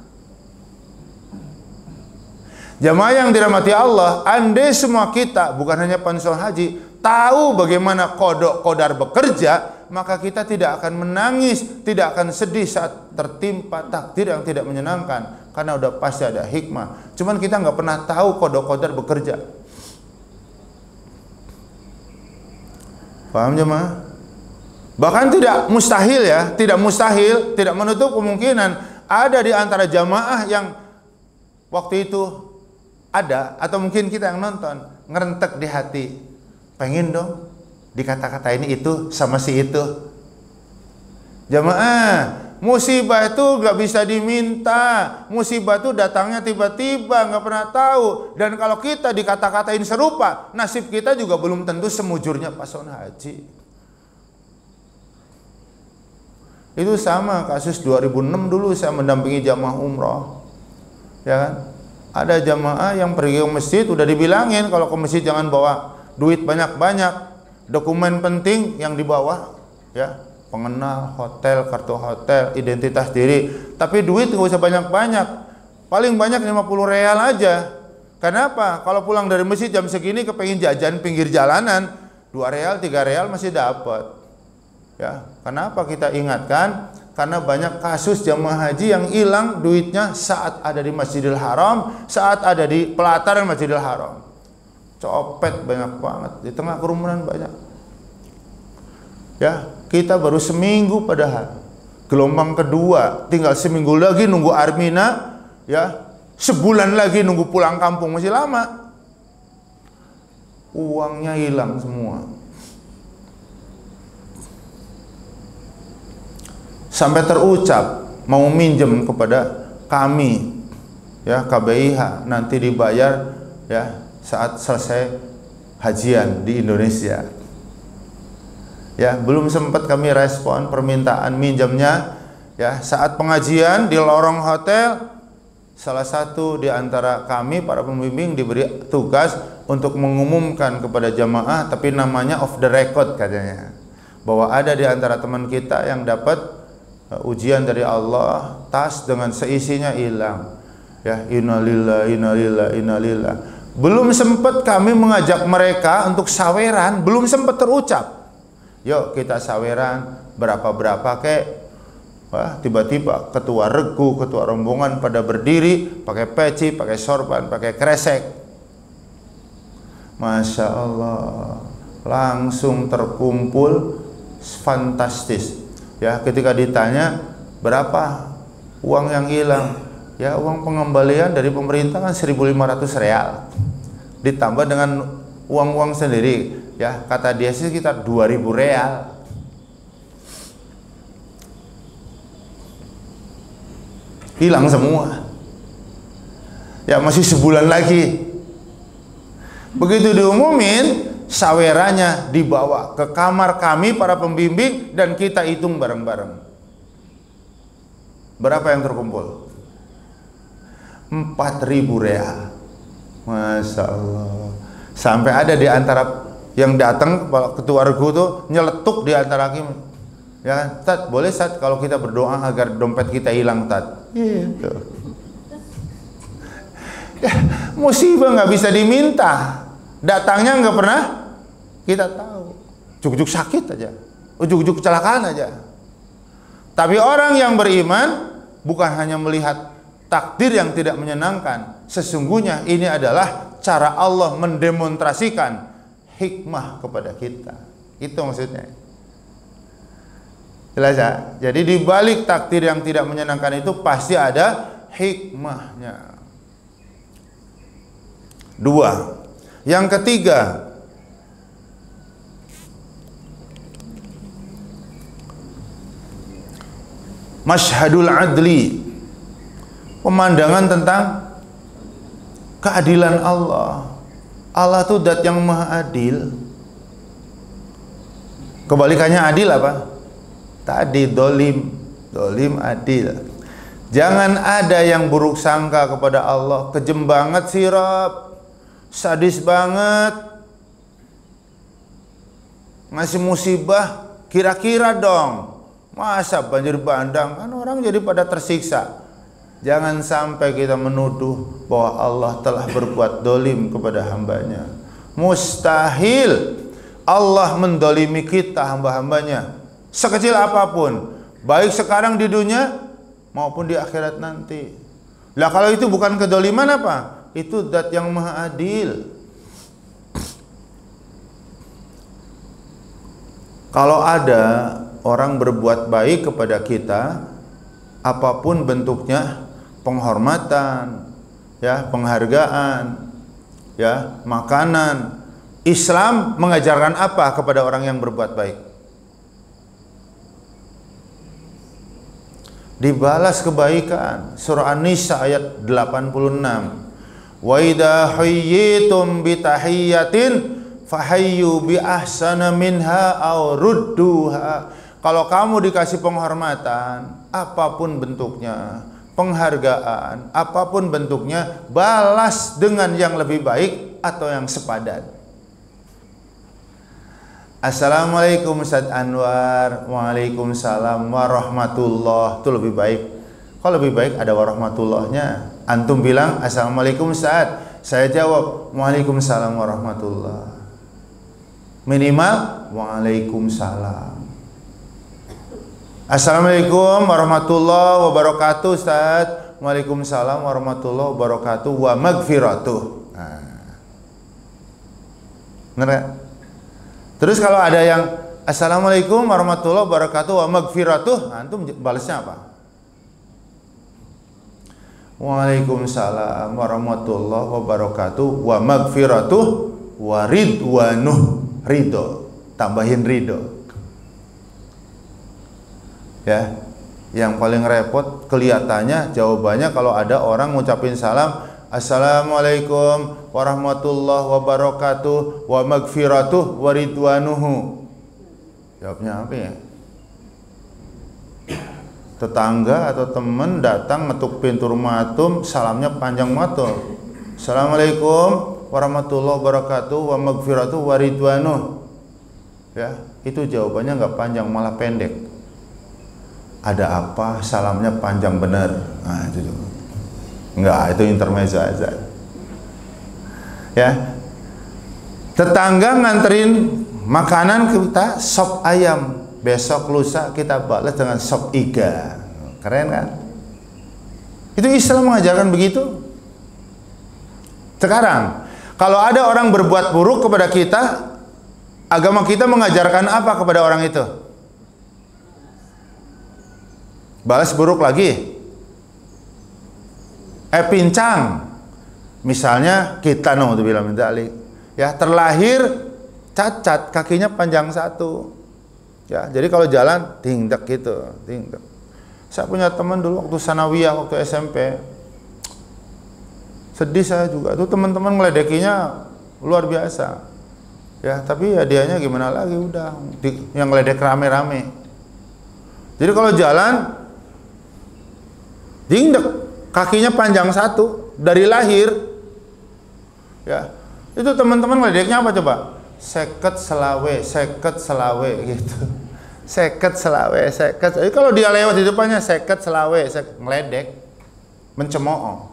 Jamaah yang dirahmati Allah, andai semua kita, bukan hanya Pak Haji, tahu bagaimana kodok kodar bekerja, maka kita tidak akan menangis, tidak akan sedih saat tertimpa takdir yang tidak menyenangkan, karena udah pasti ada hikmah. Cuman kita nggak pernah tahu kodok kodar bekerja. Paham jemaah? Bahkan tidak mustahil ya, tidak mustahil, tidak menutup kemungkinan ada di antara jamaah yang waktu itu ada, atau mungkin kita yang nonton ngerentek di hati, pengen dong dikata-katain itu sama si itu. Jamaah, musibah itu gak bisa diminta, musibah itu datangnya tiba-tiba, gak pernah tahu. Dan kalau kita dikata-katain serupa, nasib kita juga belum tentu semujurnya Pak Haji. Itu sama kasus 2006 dulu saya mendampingi jamaah umroh, ya kan? Ada jamaah yang pergi ke masjid, udah dibilangin kalau ke masjid jangan bawa duit banyak-banyak, dokumen penting yang dibawa ya, pengenal, hotel, kartu hotel, identitas diri, tapi duit gak usah banyak-banyak, paling banyak 50 real aja. Kenapa? Kalau pulang dari masjid jam segini kepengen jajan pinggir jalanan, 2 real, 3 real masih dapat ya. Kenapa kita ingatkan? Karena banyak kasus jamaah haji yang hilang duitnya saat ada di Masjidil Haram, saat ada di pelataran Masjidil Haram. Copet banyak banget, di tengah kerumunan banyak. Ya, kita baru seminggu padahal. Gelombang kedua, tinggal seminggu lagi nunggu Armina, ya. Sebulan lagi nunggu pulang kampung, masih lama. Uangnya hilang semua. Sampai terucap mau minjem kepada kami ya, KBIH, nanti dibayar ya saat selesai hajian di Indonesia. Ya, belum sempat kami respon permintaan minjemnya ya. Saat pengajian di lorong hotel, salah satu di antara kami para pembimbing diberi tugas untuk mengumumkan kepada jamaah, tapi namanya off the record katanya, bahwa ada di antara teman kita yang dapat ujian dari Allah, tas dengan seisinya hilang. Ya, innalillahi innalillahi innalillahi. Belum sempat kami mengajak mereka untuk saweran, belum sempat terucap. Yuk kita saweran berapa-berapa kek. Wah, tiba-tiba ketua regu, ketua rombongan pada berdiri, pakai peci, pakai sorban, pakai kresek. Masya Allah, langsung terkumpul, fantastis. Ya, ketika ditanya berapa uang yang hilang, ya uang pengembalian dari pemerintah kan 1.500 real, ditambah dengan uang-uang sendiri, ya kata dia sih sekitar 2.000 real. Hilang semua. Ya masih sebulan lagi. Begitu diumumin, sawerannya dibawa ke kamar kami para pembimbing dan kita hitung bareng-bareng. Berapa yang terkumpul? 4.000 real. Masya Allah. Sampai ada di antara yang datang ketua regu tuh nyeletuk di antara kami. Ya, Tat, boleh Tat kalau kita berdoa agar dompet kita hilang, Tat. Gitu. Musibah nggak bisa diminta, datangnya nggak pernah kita tahu. Ujuk-ujuk sakit aja, ujuk-ujuk kecelakaan aja. Tapi orang yang beriman bukan hanya melihat takdir yang tidak menyenangkan, sesungguhnya ini adalah cara Allah mendemonstrasikan hikmah kepada kita. Itu maksudnya. Jelas ya? Jadi di balik takdir yang tidak menyenangkan itu pasti ada hikmahnya. Dua. Yang ketiga, masyhadul adli, pemandangan tentang keadilan Allah. Allah itu zat yang maha adil. Kebalikannya adil apa? Tadi dolim adil. Jangan ada yang buruk sangka kepada Allah. Kejem banget sih Rob, sadis banget, ngasih musibah. Kira-kira dong, masa banjir bandang, kan orang jadi pada tersiksa. Jangan sampai kita menuduh bahwa Allah telah berbuat dolim kepada hambanya. Mustahil Allah mendolimi kita, hamba-hambanya, sekecil apapun, baik sekarang di dunia maupun di akhirat nanti. Lah kalau itu bukan kedoliman apa? Itu zat yang maha adil. Kalau ada orang berbuat baik kepada kita, apapun bentuknya, penghormatan, ya, penghargaan, ya, makanan, Islam mengajarkan apa kepada orang yang berbuat baik? Dibalas kebaikan. Surah An-Nisa ayat 86. Wa idza hayyitum bi tahiyyatin fahayyu bi ahsana minha aw rudduha. Kalau kamu dikasih penghormatan, apapun bentuknya, penghargaan, apapun bentuknya, balas dengan yang lebih baik atau yang sepadan. Assalamualaikum Ustaz Anwar. Waalaikumsalam warahmatullah. Itu lebih baik. Kalau lebih baik ada warahmatullahnya. Antum bilang Assalamualaikum Ustaz, saya jawab Waalaikumsalam warahmatullah. Minimal Waalaikumsalam. Assalamualaikum warahmatullahi wabarakatuh Ustaz. Waalaikumsalam warahmatullahi wabarakatuh wa magfiratuh. Benar? Terus kalau ada yang Assalamualaikum warahmatullahi wabarakatuh wa magfiratuh, antum balasnya apa? Waalaikumsalam warahmatullahi wabarakatuh wa magfiratuh wa ridwanuh, ridho, tambahin ridho. Ya, yang paling repot kelihatannya jawabannya kalau ada orang ngucapin salam Assalamualaikum warahmatullahi wabarakatuh wa magfiratuh wa ridwanuhu. Jawabnya apa ya? Tetangga atau teman datang ngetuk pintu rumah antum, salamnya panjang banget. Assalamualaikum warahmatullahi wabarakatuh wa magfiratuh wa ridwanuh. Ya, itu jawabannya nggak panjang, malah pendek. Ada apa? Salamnya panjang bener. Nah, itu enggak, itu intermezzo aja. Ya. Tetangga nganterin makanan kita, sop ayam. Besok lusa kita balas dengan sop iga. Keren kan? Itu Islam mengajarkan begitu. Sekarang, kalau ada orang berbuat buruk kepada kita, agama kita mengajarkan apa kepada orang itu? Balas buruk lagi. Pincang. Misalnya kita naudzubillah min dzalik, ya, terlahir cacat, kakinya panjang satu. Ya, jadi kalau jalan tingdak gitu, tingdak. Saya punya teman dulu waktu sanawiyah, waktu SMP. Sedih saya juga. Tuh teman-teman ngeledekinya luar biasa. Ya, tapi ya dianya gimana lagi, udah yang ngeledek rame-rame. Jadi kalau jalan tingdak, kakinya panjang satu dari lahir. Ya, itu teman-teman ngeledeknya apa coba? Seket selawe gitu. Seket selawe. Jadi kalau dia lewat di depannya seket selawe, ngeledek, mencemooh.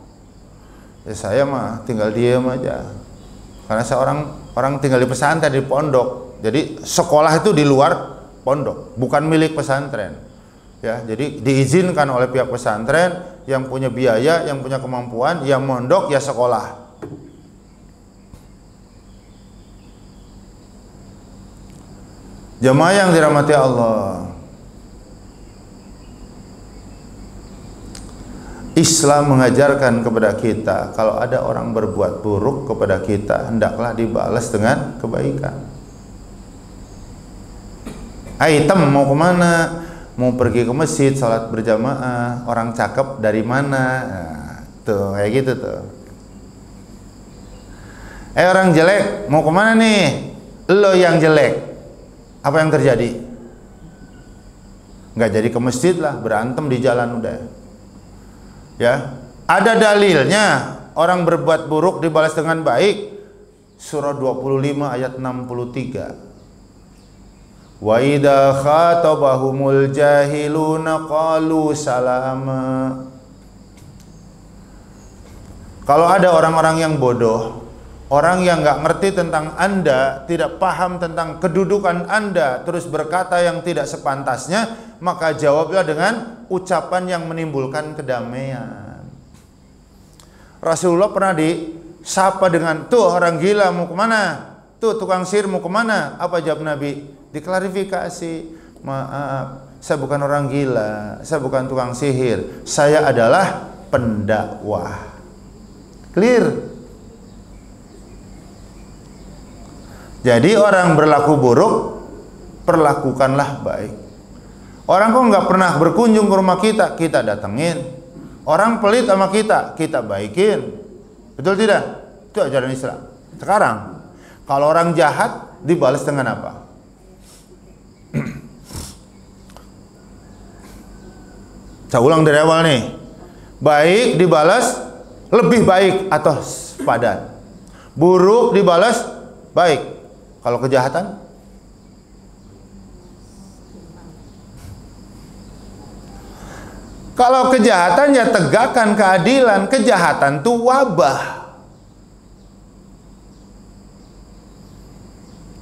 Ya saya mah tinggal diem aja. Karena orang tinggal di pesantren, di pondok. Jadi sekolah itu di luar pondok, bukan milik pesantren. Ya, jadi diizinkan oleh pihak pesantren yang punya biaya, yang punya kemampuan, yang mondok ya sekolah. Jemaah yang dirahmati Allah, Islam mengajarkan kepada kita kalau ada orang berbuat buruk kepada kita, hendaklah dibalas dengan kebaikan. Item mau kemana? Mau pergi ke masjid, sholat berjamaah. Orang cakep dari mana? Nah, tuh kayak gitu tuh. Orang jelek mau kemana nih? Lo yang jelek. Apa yang terjadi? Nggak jadi ke masjid lah, berantem di jalan udah. Ya, ada dalilnya orang berbuat buruk dibalas dengan baik. Surah 25 ayat 63. Wa idza khatabahumul jahiluna qalu salama. Kalau ada orang-orang yang bodoh, orang yang nggak ngerti tentang Anda, tidak paham tentang kedudukan Anda, terus berkata yang tidak sepantasnya, maka jawablah dengan ucapan yang menimbulkan kedamaian. Rasulullah pernah disapa dengan, tuh orang gila mau kemana? Tuh tukang sihir mau kemana? Apa jawab Nabi? Diklarifikasi, maaf, saya bukan orang gila, saya bukan tukang sihir, saya adalah pendakwah. Clear. Jadi orang berlaku buruk, perlakukanlah baik. Orang kok nggak pernah berkunjung ke rumah kita, kita datengin. Orang pelit sama kita, kita baikin. Betul tidak? Itu ajaran Islam. Sekarang, kalau orang jahat dibalas dengan apa? Saya ulang dari awal nih. Baik dibalas lebih baik atau sepadan. Buruk dibalas baik. Kalau kejahatan? Kalau kejahatan ya tegakkan keadilan. Kejahatan itu wabah.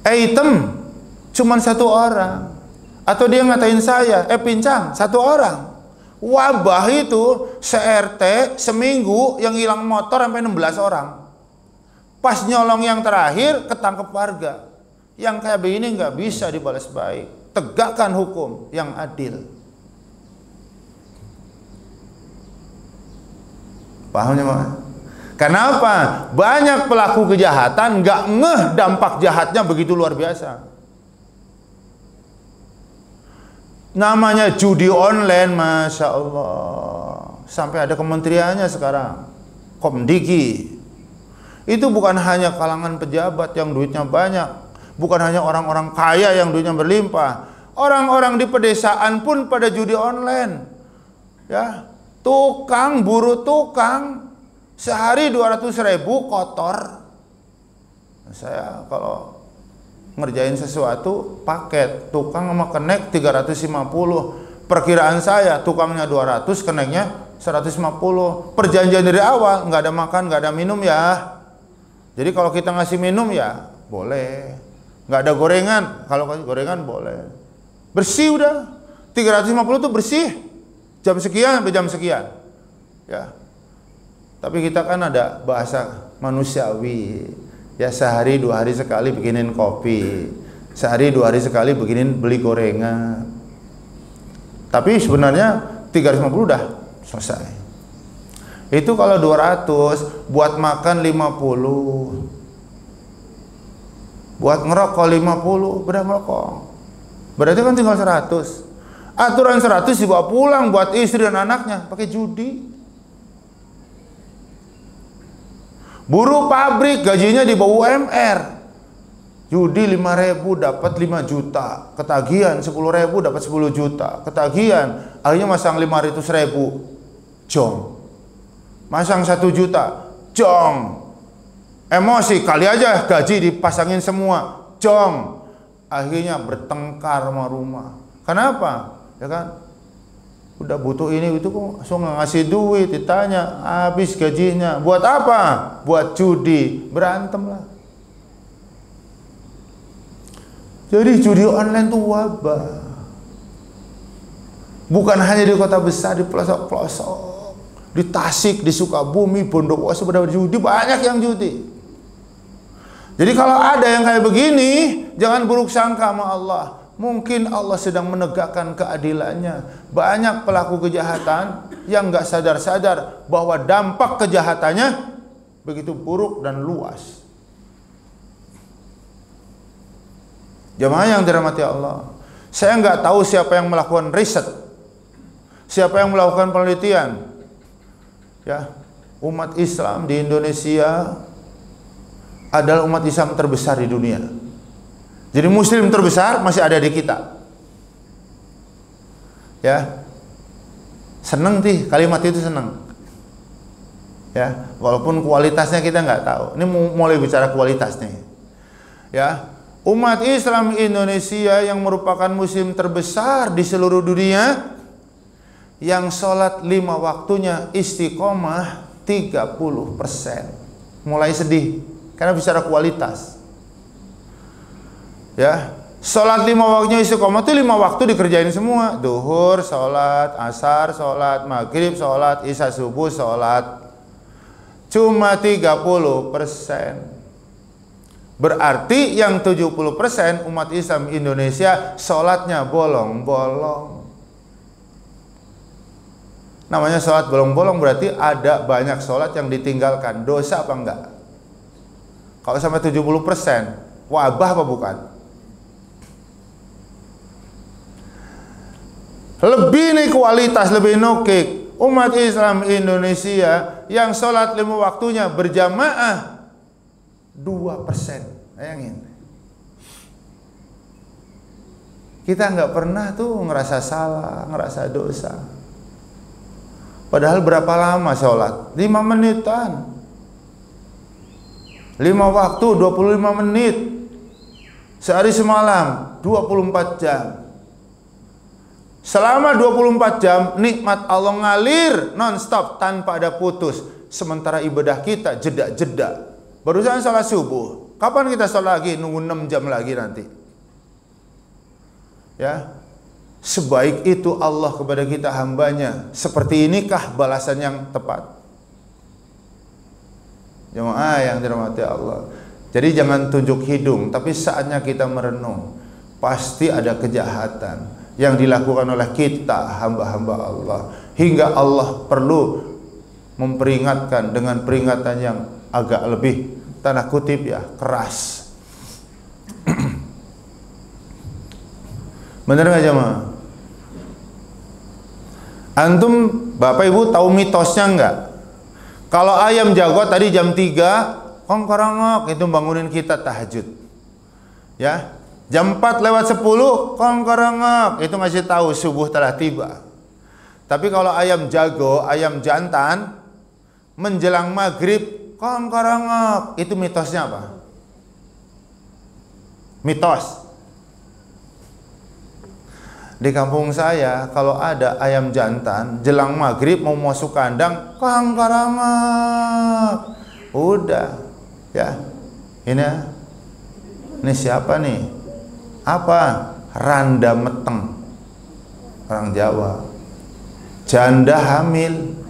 Item cuman satu orang. Atau dia ngatain saya, pincang, satu orang. Wabah itu se-RT seminggu yang hilang motor sampai 16 orang. Pas nyolong yang terakhir ketangkep warga. Yang kayak begini nggak bisa dibalas baik. Tegakkan hukum yang adil. Pahamnya Pak? Kenapa? Banyak pelaku kejahatan nggak ngeh dampak jahatnya begitu luar biasa. Namanya judi online, Masya Allah. Sampai ada kementeriannya sekarang, Komdiki. Itu bukan hanya kalangan pejabat yang duitnya banyak, bukan hanya orang-orang kaya yang duitnya berlimpah. Orang-orang di pedesaan pun pada judi online. Ya, tukang, buruh tukang, sehari 200.000 kotor. Saya kalau ngerjain sesuatu paket, tukang sama kenek 350. Perkiraan saya tukangnya 200, keneknya 150. Perjanjian dari awal, nggak ada makan, nggak ada minum ya. Jadi kalau kita ngasih minum ya boleh, nggak ada gorengan. Kalau gorengan boleh. Bersih udah. 350 itu bersih. Jam sekian sampai jam sekian. Ya. Tapi kita kan ada bahasa manusiawi. Ya sehari 2 hari sekali bikinin kopi, sehari 2 hari sekali beli gorengan. Tapi sebenarnya 350 udah selesai. Itu kalau 200 buat makan 50, buat ngerokok 50, berapa merokok? Berarti kan tinggal 100. Aturan 100 dibawa pulang buat istri dan anaknya pakai judi. Buruh pabrik gajinya di bawah UMR. Judi 5.000 dapat 5 juta. Ketagihan 10.000 dapat 10 juta. Ketagihan akhirnya masang 500.000. Jong. Masang 1 juta. Jong. Emosi kali aja gaji dipasangin semua. Jong. Akhirnya bertengkar sama rumah. Kenapa? Ya kan? Udah butuh ini itu kok langsung ngasih duit, ditanya habis gajinya buat apa? Buat judi, berantem lah. Jadi judi online tuh wabah. Bukan hanya di kota besar, di pelosok-pelosok, di Tasik, di Sukabumi, Bondowoso, pada judi, banyak yang judi. Jadi kalau ada yang kayak begini, jangan buruk sangka sama Allah. Mungkin Allah sedang menegakkan keadilannya. Banyak pelaku kejahatan yang nggak sadar-sadar bahwa dampak kejahatannya begitu buruk dan luas. Jamaah yang dirahmati Allah, saya nggak tahu siapa yang melakukan riset, siapa yang melakukan penelitian. Ya, umat Islam di Indonesia adalah umat Islam terbesar di dunia. Jadi muslim terbesar masih ada di kita. Ya. Seneng sih kalimat itu, seneng. Ya, walaupun kualitasnya kita nggak tahu. Ini mulai bicara kualitas nih. Ya. Umat Islam Indonesia yang merupakan muslim terbesar di seluruh dunia, yang sholat 5 waktunya istiqomah 30%. Mulai sedih karena bicara kualitas. Ya, sholat 5 waktunya istiqomah itu 5 waktu dikerjain semua. Duhur, sholat, asar, sholat, maghrib, sholat, isya subuh, sholat. Cuma 30%. Berarti yang 70% umat Islam Indonesia sholatnya bolong-bolong. Namanya sholat bolong-bolong berarti ada banyak sholat yang ditinggalkan. Dosa apa enggak? Kalau sampai 70%, wabah apa bukan? Lebih nih kualitas, lebih nukik. Umat Islam Indonesia yang sholat 5 waktunya berjamaah 2%. Bayangin. Kita nggak pernah tuh ngerasa salah, ngerasa dosa. Padahal berapa lama sholat? 5 menitan. 5 waktu 25 menit. Sehari semalam 24 jam. Selama 24 jam nikmat Allah ngalir non-stop tanpa ada putus. Sementara ibadah kita jeda-jeda. Barusan sholat subuh. Kapan kita sholat lagi? Nunggu 6 jam lagi nanti. Ya. Sebaik itu Allah kepada kita hambanya. Seperti inikah balasan yang tepat? Jemaah yang dirahmati Allah. Jadi jangan tunjuk hidung, tapi saatnya kita merenung. Pasti ada kejahatan yang dilakukan oleh kita hamba-hamba Allah, hingga Allah perlu memperingatkan dengan peringatan yang agak lebih tanda kutip ya keras. Bener nggak jemaah? Antum Bapak Ibu tahu mitosnya nggak? Kalau ayam jago tadi jam 3 kongkorongok itu bangunin kita tahajud. Ya. Jam 4:10 kongkorongok itu ngasih tahu subuh telah tiba. Tapi kalau ayam jago, ayam jantan menjelang maghrib kongkorongok, itu mitosnya apa? Mitos. Di kampung saya kalau ada ayam jantan jelang maghrib mau masuk kandang kongkorongok. Udah ya. Ini siapa nih? Apa? Randa meteng, orang Jawa. Janda hamil.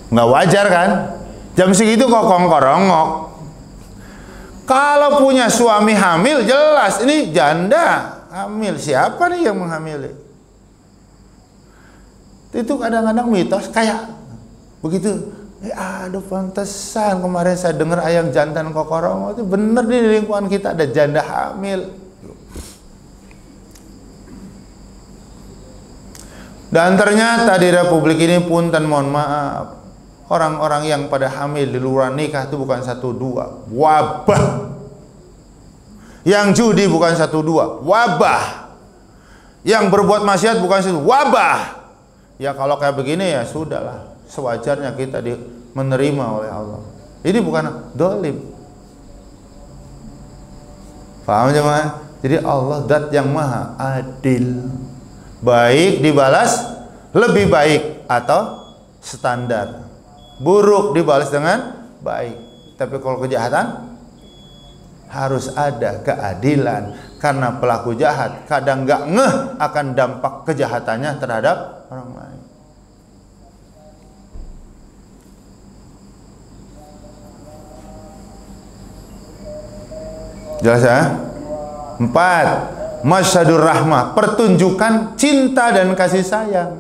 Nggak wajar kan? Jam segitu kok kongkorongok. Kalau punya suami hamil jelas ini janda hamil. Siapa nih yang menghamili? Itu kadang-kadang mitos kayak begitu. Aduh pantesan kemarin saya dengar ayam jantan kokorong itu bener di lingkungan kita ada janda hamil. Dan ternyata di Republik ini punten mohon maaf, orang-orang yang pada hamil di luar nikah itu bukan 1-2, wabah. Yang judi bukan 1-2, wabah. Yang berbuat maksiat bukan 1, wabah. Ya kalau kayak begini ya sudahlah, sewajarnya kita menerima oleh Allah. Ini bukan dolim. Paham jemaah? Jadi Allah zat yang maha adil. Baik dibalas lebih baik atau standar. Buruk dibalas dengan baik. Tapi kalau kejahatan harus ada keadilan, karena pelaku jahat kadang nggak ngeh akan dampak kejahatannya terhadap orang lain. Jelas ya? 4. Masyadur rahmah, pertunjukan cinta dan kasih sayang.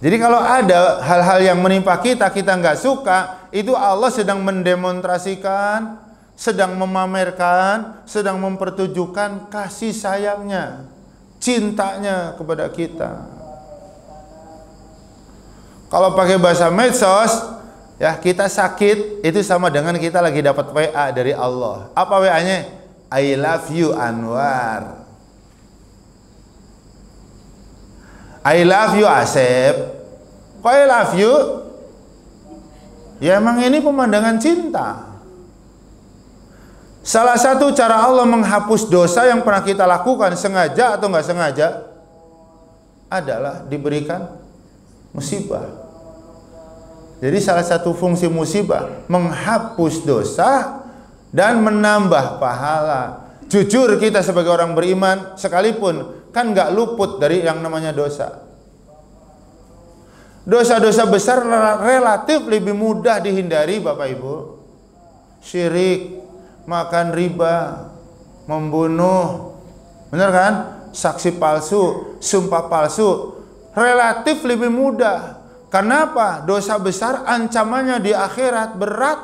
Jadi kalau ada hal-hal yang menimpa kita, kita nggak suka, itu Allah sedang mendemonstrasikan, sedang memamerkan, sedang mempertunjukkan kasih sayangnya, cintanya kepada kita. Kalau pakai bahasa medsos, ya, kita sakit itu sama dengan kita lagi dapat WA dari Allah. Apa WA-nya? I love you Anwar. I love you Asep. Kok I love you? Ya emang ini pemandangan cinta. Salah satu cara Allah menghapus dosa yang pernah kita lakukan, sengaja atau nggak sengaja, adalah diberikan musibah. Jadi salah satu fungsi musibah menghapus dosa dan menambah pahala. Jujur, kita sebagai orang beriman sekalipun kan nggak luput dari yang namanya dosa. Dosa-dosa besar relatif lebih mudah dihindari, Bapak Ibu. Syirik, makan riba, membunuh, benar kan? Saksi palsu, sumpah palsu, relatif lebih mudah. Kenapa? Dosa besar ancamannya di akhirat berat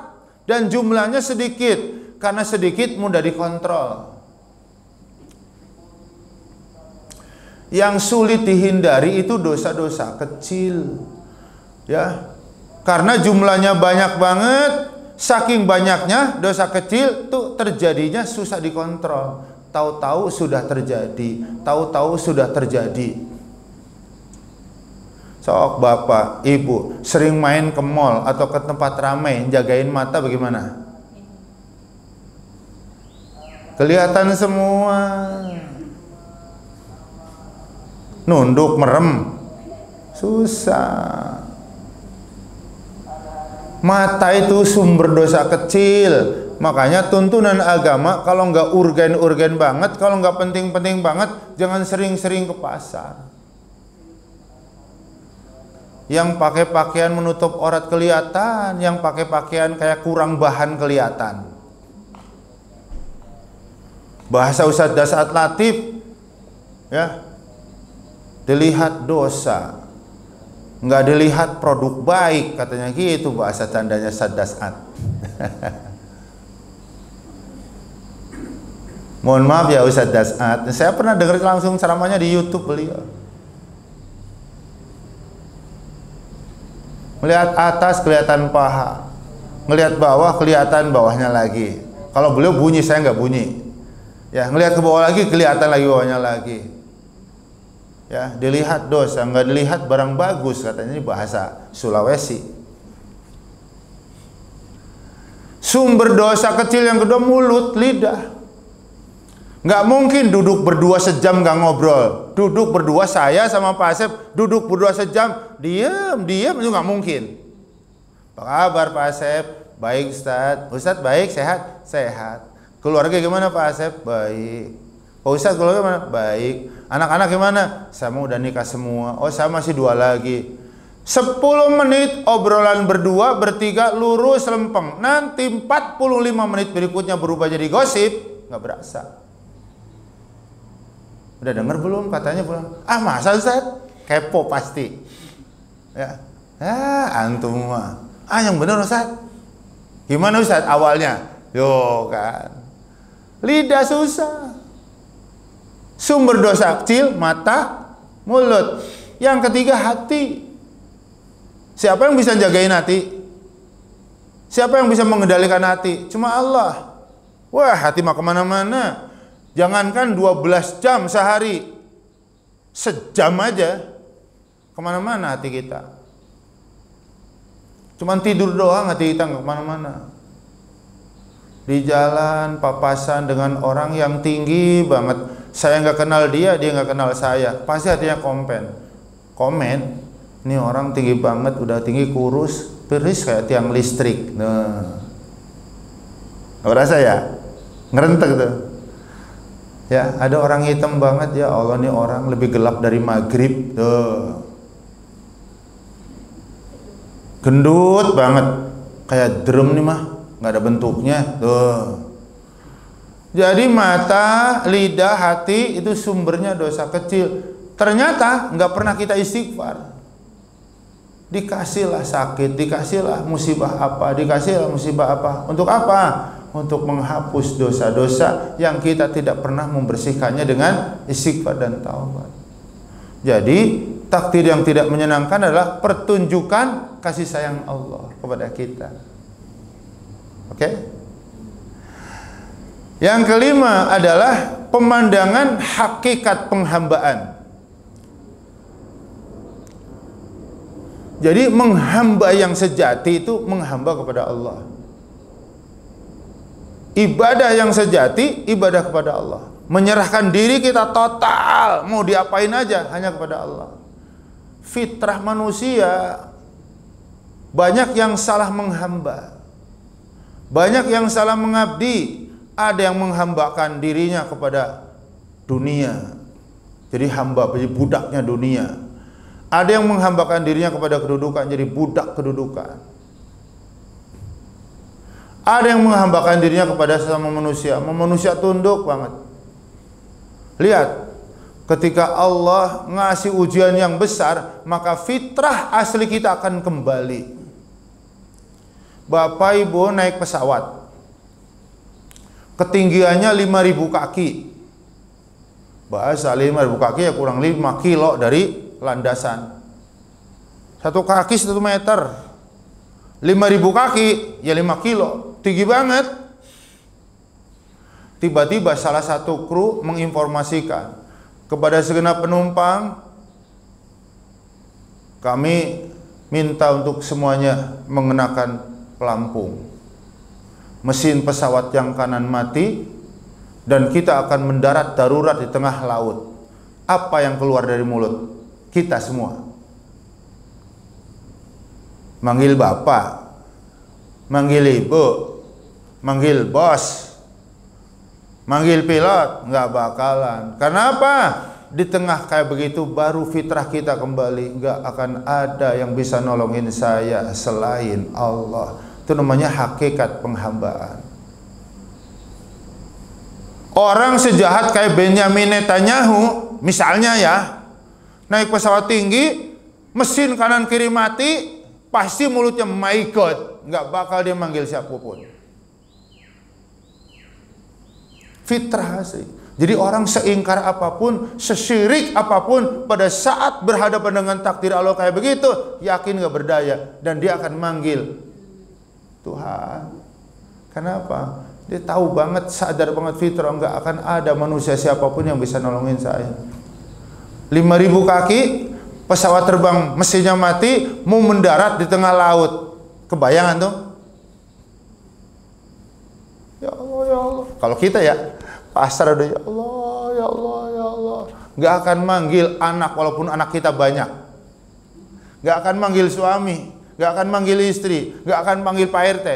dan jumlahnya sedikit. Karena sedikit mudah dikontrol. Yang sulit dihindari itu dosa-dosa kecil, ya, karena jumlahnya banyak banget. Saking banyaknya dosa kecil tuh terjadinya susah dikontrol. Tahu-tahu sudah terjadi, tahu-tahu sudah terjadi. Sok bapak, ibu sering main ke mall atau ke tempat ramai, jagain mata bagaimana? Kelihatan semua. Nunduk, merem, susah. Mata itu sumber dosa kecil. Makanya tuntunan agama kalau nggak urgen-urgen banget, kalau nggak penting-penting banget, jangan sering-sering ke pasar. Yang pakai pakaian menutup aurat kelihatan, yang pakai pakaian kayak kurang bahan kelihatan. Bahasa Ustadz Dasat Latif, ya, dilihat dosa, nggak dilihat produk baik, katanya gitu bahasa candanya Sadasat. Mohon maaf ya Ustadz Dasat, saya pernah dengar langsung ceramahnya di YouTube beliau. Melihat atas kelihatan paha, melihat bawah kelihatan bawahnya lagi. Kalau beliau bunyi, saya nggak bunyi. Ya, ngelihat ke bawah lagi kelihatan lagi bawahnya lagi. Ya, dilihat dosa, nggak dilihat barang bagus, katanya ini bahasa Sulawesi. Sumber dosa kecil yang kedua mulut, lidah. Nggak mungkin duduk berdua sejam nggak ngobrol. Duduk berdua saya sama Pak Asep, duduk berdua sejam, diam itu nggak mungkin. Apa kabar Pak Asep? Baik Ustadz. Ustadz baik, sehat? Sehat. Keluarga gimana Pak Asep? Baik. Pak Ustadz keluarga gimana? Baik. Anak-anak gimana? Saya udah nikah semua. Oh saya masih 2 lagi. 10 menit obrolan berdua, bertiga, lurus lempeng. Nanti 45 menit berikutnya berubah jadi gosip, nggak berasa. Udah denger belum? Katanya belum. Ah masa Ustaz? Kepo pasti. Ya. Antum mah. Yang bener Ustaz. Gimana Ustaz awalnya? Yo kan. Lidah susah. Sumber dosa kecil, mata, mulut. Yang ketiga hati. Siapa yang bisa jagain hati? Siapa yang bisa mengendalikan hati? Cuma Allah. Wah hati mah kemana-mana. Jangankan 12 jam sehari, sejam aja kemana-mana hati kita. Cuman tidur doang hati kita nggak kemana-mana. Di jalan papasan dengan orang yang tinggi banget, Saya nggak kenal dia, dia nggak kenal saya. Pasti hatinya komen. Ini orang tinggi banget, udah tinggi, kurus, persis kayak tiang listrik. Nah, rasa ya, ngerentek tuh. Ya, ada orang hitam banget, ya Allah, ini orang lebih gelap dari maghrib. Tuh, gendut banget, kayak drum nih mah, nggak ada bentuknya. Tuh. Jadi mata, lidah, hati itu sumbernya dosa kecil. Ternyata nggak pernah kita istighfar. Dikasihlah sakit, dikasihlah musibah apa, dikasihlah musibah apa. Untuk apa? Untuk menghapus dosa-dosa yang kita tidak pernah membersihkannya dengan istighfar dan taubat. Jadi takdir yang tidak menyenangkan adalah pertunjukan kasih sayang Allah kepada kita. Oke? Yang kelima adalah pemandangan hakikat penghambaan. Jadi menghamba yang sejati itu menghamba kepada Allah. Ibadah yang sejati, ibadah kepada Allah. Menyerahkan diri kita total, mau diapain aja, hanya kepada Allah. Fitrah manusia, banyak yang salah menghamba, banyak yang salah mengabdi. Ada yang menghambakan dirinya kepada dunia, jadi hamba, jadi budaknya dunia. Ada yang menghambakan dirinya kepada kedudukan, jadi budak kedudukan. Ada yang menghambakan dirinya kepada sesama manusia, manusia tunduk banget. Lihat, ketika Allah ngasih ujian yang besar, maka fitrah asli kita akan kembali. Bapak Ibu naik pesawat, ketinggiannya 5.000 kaki. Bahasa 5.000 kaki ya kurang 5 kilo dari landasan. 1 kaki 1 meter. 5.000 kaki ya 5 kilo. Tinggi banget. Tiba-tiba salah satu kru menginformasikan kepada segenap penumpang, kami minta untuk semuanya mengenakan pelampung. Mesin pesawat yang kanan mati dan kita akan mendarat darurat di tengah laut. Apa yang keluar dari mulut kita semua? Manggil bapak, manggil ibu, manggil bos, manggil pilot, nggak bakalan. Karena apa? Di tengah kayak begitu baru fitrah kita kembali. Nggak akan ada yang bisa nolongin saya selain Allah. Itu namanya hakikat penghambaan. Orang sejahat kayak Benyamin Netanyahu misalnya ya, naik pesawat tinggi, mesin kanan kiri mati, pasti mulutnya my God, nggak bakal dia manggil siapapun. Fitrah asli. Jadi orang seingkar apapun, sesyirik apapun, pada saat berhadapan dengan takdir Allah kayak begitu, yakin nggak berdaya, dan dia akan manggil Tuhan. Kenapa? Dia tahu banget, sadar banget fitrah, nggak akan ada manusia siapapun yang bisa nolongin saya. 5.000 kaki, pesawat terbang, mesinnya mati, mau mendarat di tengah laut. Kebayangan tuh? Ya Allah, ya Allah. Kalau kita ya, pasrah udah, ya Allah, ya Allah, ya Allah. Nggak akan manggil anak walaupun anak kita banyak. Nggak akan manggil suami, nggak akan manggil istri, nggak akan manggil Pak RT.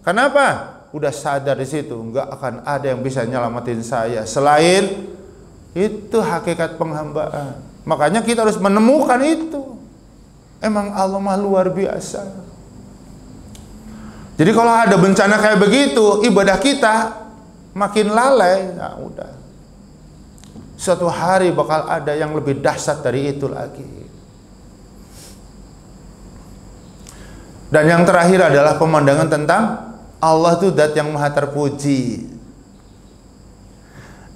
Kenapa? Udah sadar di situ, nggak akan ada yang bisa nyelamatin saya selain itu. Hakikat penghambaan. Makanya kita harus menemukan itu. Emang Allah mah luar biasa. Jadi kalau ada bencana kayak begitu, ibadah kita makin lalai. Nah, udah. Suatu hari bakal ada yang lebih dahsyat dari itu lagi. Dan yang terakhir adalah pemandangan tentang Allah itu zat yang maha terpuji.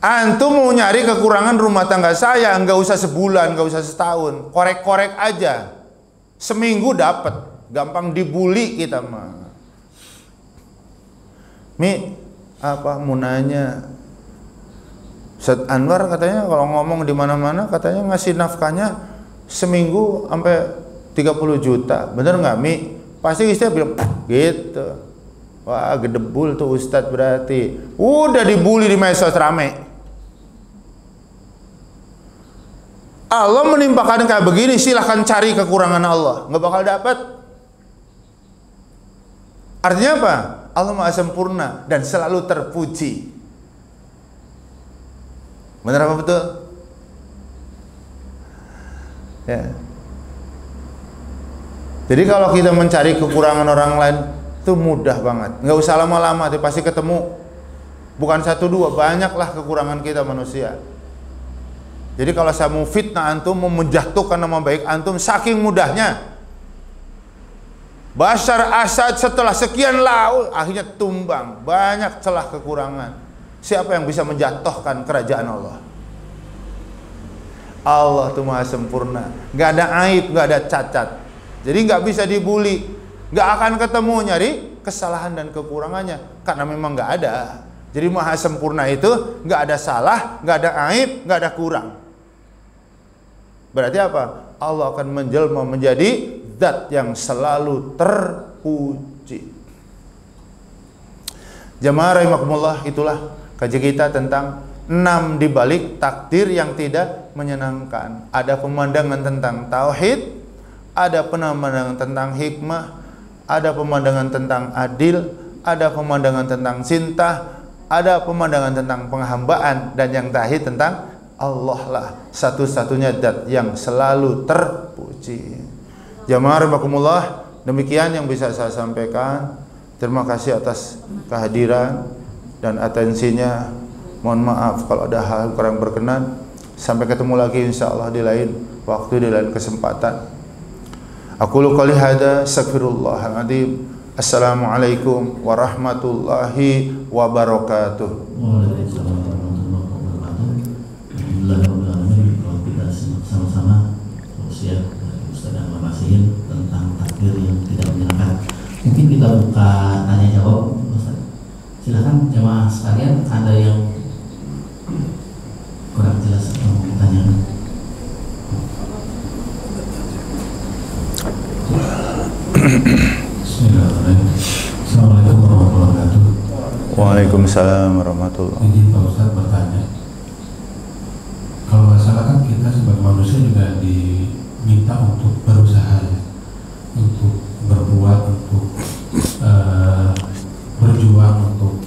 Antum mau nyari kekurangan rumah tangga saya, nggak usah sebulan, nggak usah setahun, korek-korek aja, seminggu dapat, gampang dibully kita mah. Mi, apa mau nanya? Ustaz Anwar katanya kalau ngomong di mana-mana katanya ngasih nafkahnya seminggu sampai 30 juta, bener nggak Mi? Pasti istri bilang gitu. Wah, gedebul tuh Ustadz berarti. Udah dibully di medsos rame. Allah menimpakan kayak begini, silahkan cari kekurangan Allah, nggak bakal dapat. Artinya apa? Allah Maha Sempurna dan selalu terpuji. Benar apa betul? Ya. Jadi kalau kita mencari kekurangan orang lain itu mudah banget, nggak usah lama-lama, pasti ketemu. Bukan satu dua, banyaklah kekurangan kita manusia. Jadi kalau saya mau fitnah antum, mau menjatuhkan nama baik antum, saking mudahnya. Bashar Asad setelah sekian laul akhirnya tumbang, banyak celah kekurangan. Siapa yang bisa menjatuhkan kerajaan Allah? Allah itu Maha Sempurna, nggak ada aib, nggak ada cacat. Jadi nggak bisa dibully, nggak akan ketemu nyari kesalahan dan kekurangannya, karena memang nggak ada. Jadi Maha Sempurna itu nggak ada salah, nggak ada aib, nggak ada kurang. Berarti apa? Allah akan menjelma menjadi zat yang selalu terpuji. Jamaah rahimakumullah, itulah kaji kita tentang 6 dibalik takdir yang tidak menyenangkan. Ada pemandangan tentang tauhid, ada pemandangan tentang hikmah, ada pemandangan tentang adil, ada pemandangan tentang cinta, ada pemandangan tentang penghambaan, dan yang terakhir tentang Allah lah satu-satunya zat yang selalu terpuji. Jamaah rahimakumullah, demikian yang bisa saya sampaikan. Terima kasih atas kehadiran dan atensinya. Mohon maaf kalau ada hal kurang berkenan. Sampai ketemu lagi insyaallah di lain waktu, di lain kesempatan. Aqulu qouli hadza, astaghfirullahaladzim. Assalamualaikum warahmatullahi wabarakatuh. Waalaikumsalam warahmatullahi wabarakatuh. Alhamdulillah, kalau kita sama-sama siap Ustaz mengasihin tentang takdir yang tidak menyenangkan. Mungkin kita buka tanya jawab, Ustaz. Silakan jemaah sekalian, ada yang kurang jelas atau mau bertanya. Assalamualaikum warahmatullahi wabarakatuh. Waalaikumsalam warahmatullahi wabarakatuh. Izin Pak Ustaz bertanya. Kalau nggak salah kan kita sebagai manusia juga diminta untuk berusaha, ya, untuk berbuat, untuk berjuang untuk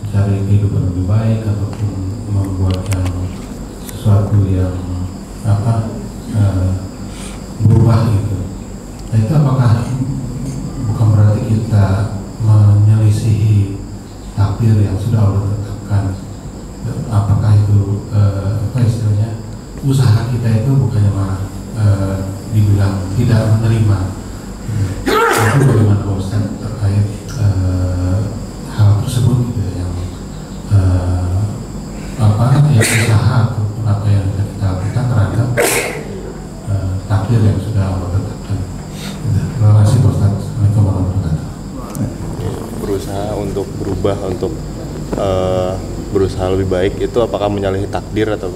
mencari kehidupan lebih baik ataupun membuat yang sesuatu yang berubah gitu. Nah, itu apakah bukan berarti kita menyelisihi takdir yang sudah Allah tetapkan? Apakah itu apa istilahnya, usaha kita itu bukannya malah dibilang tidak menerima? Itu bagaimana Pak Ustaz terkait hal tersebut gitu, yang yang usaha ataupun apa yang kita lakukan terhadap takdir yang sudah Allah tetapkan? Terima kasih Pak Ustaz. Assalamualaikum warahmatullahi wabarakatuh. Berusaha untuk berubah, untuk berusaha lebih baik, itu apakah menyalahi takdir atau?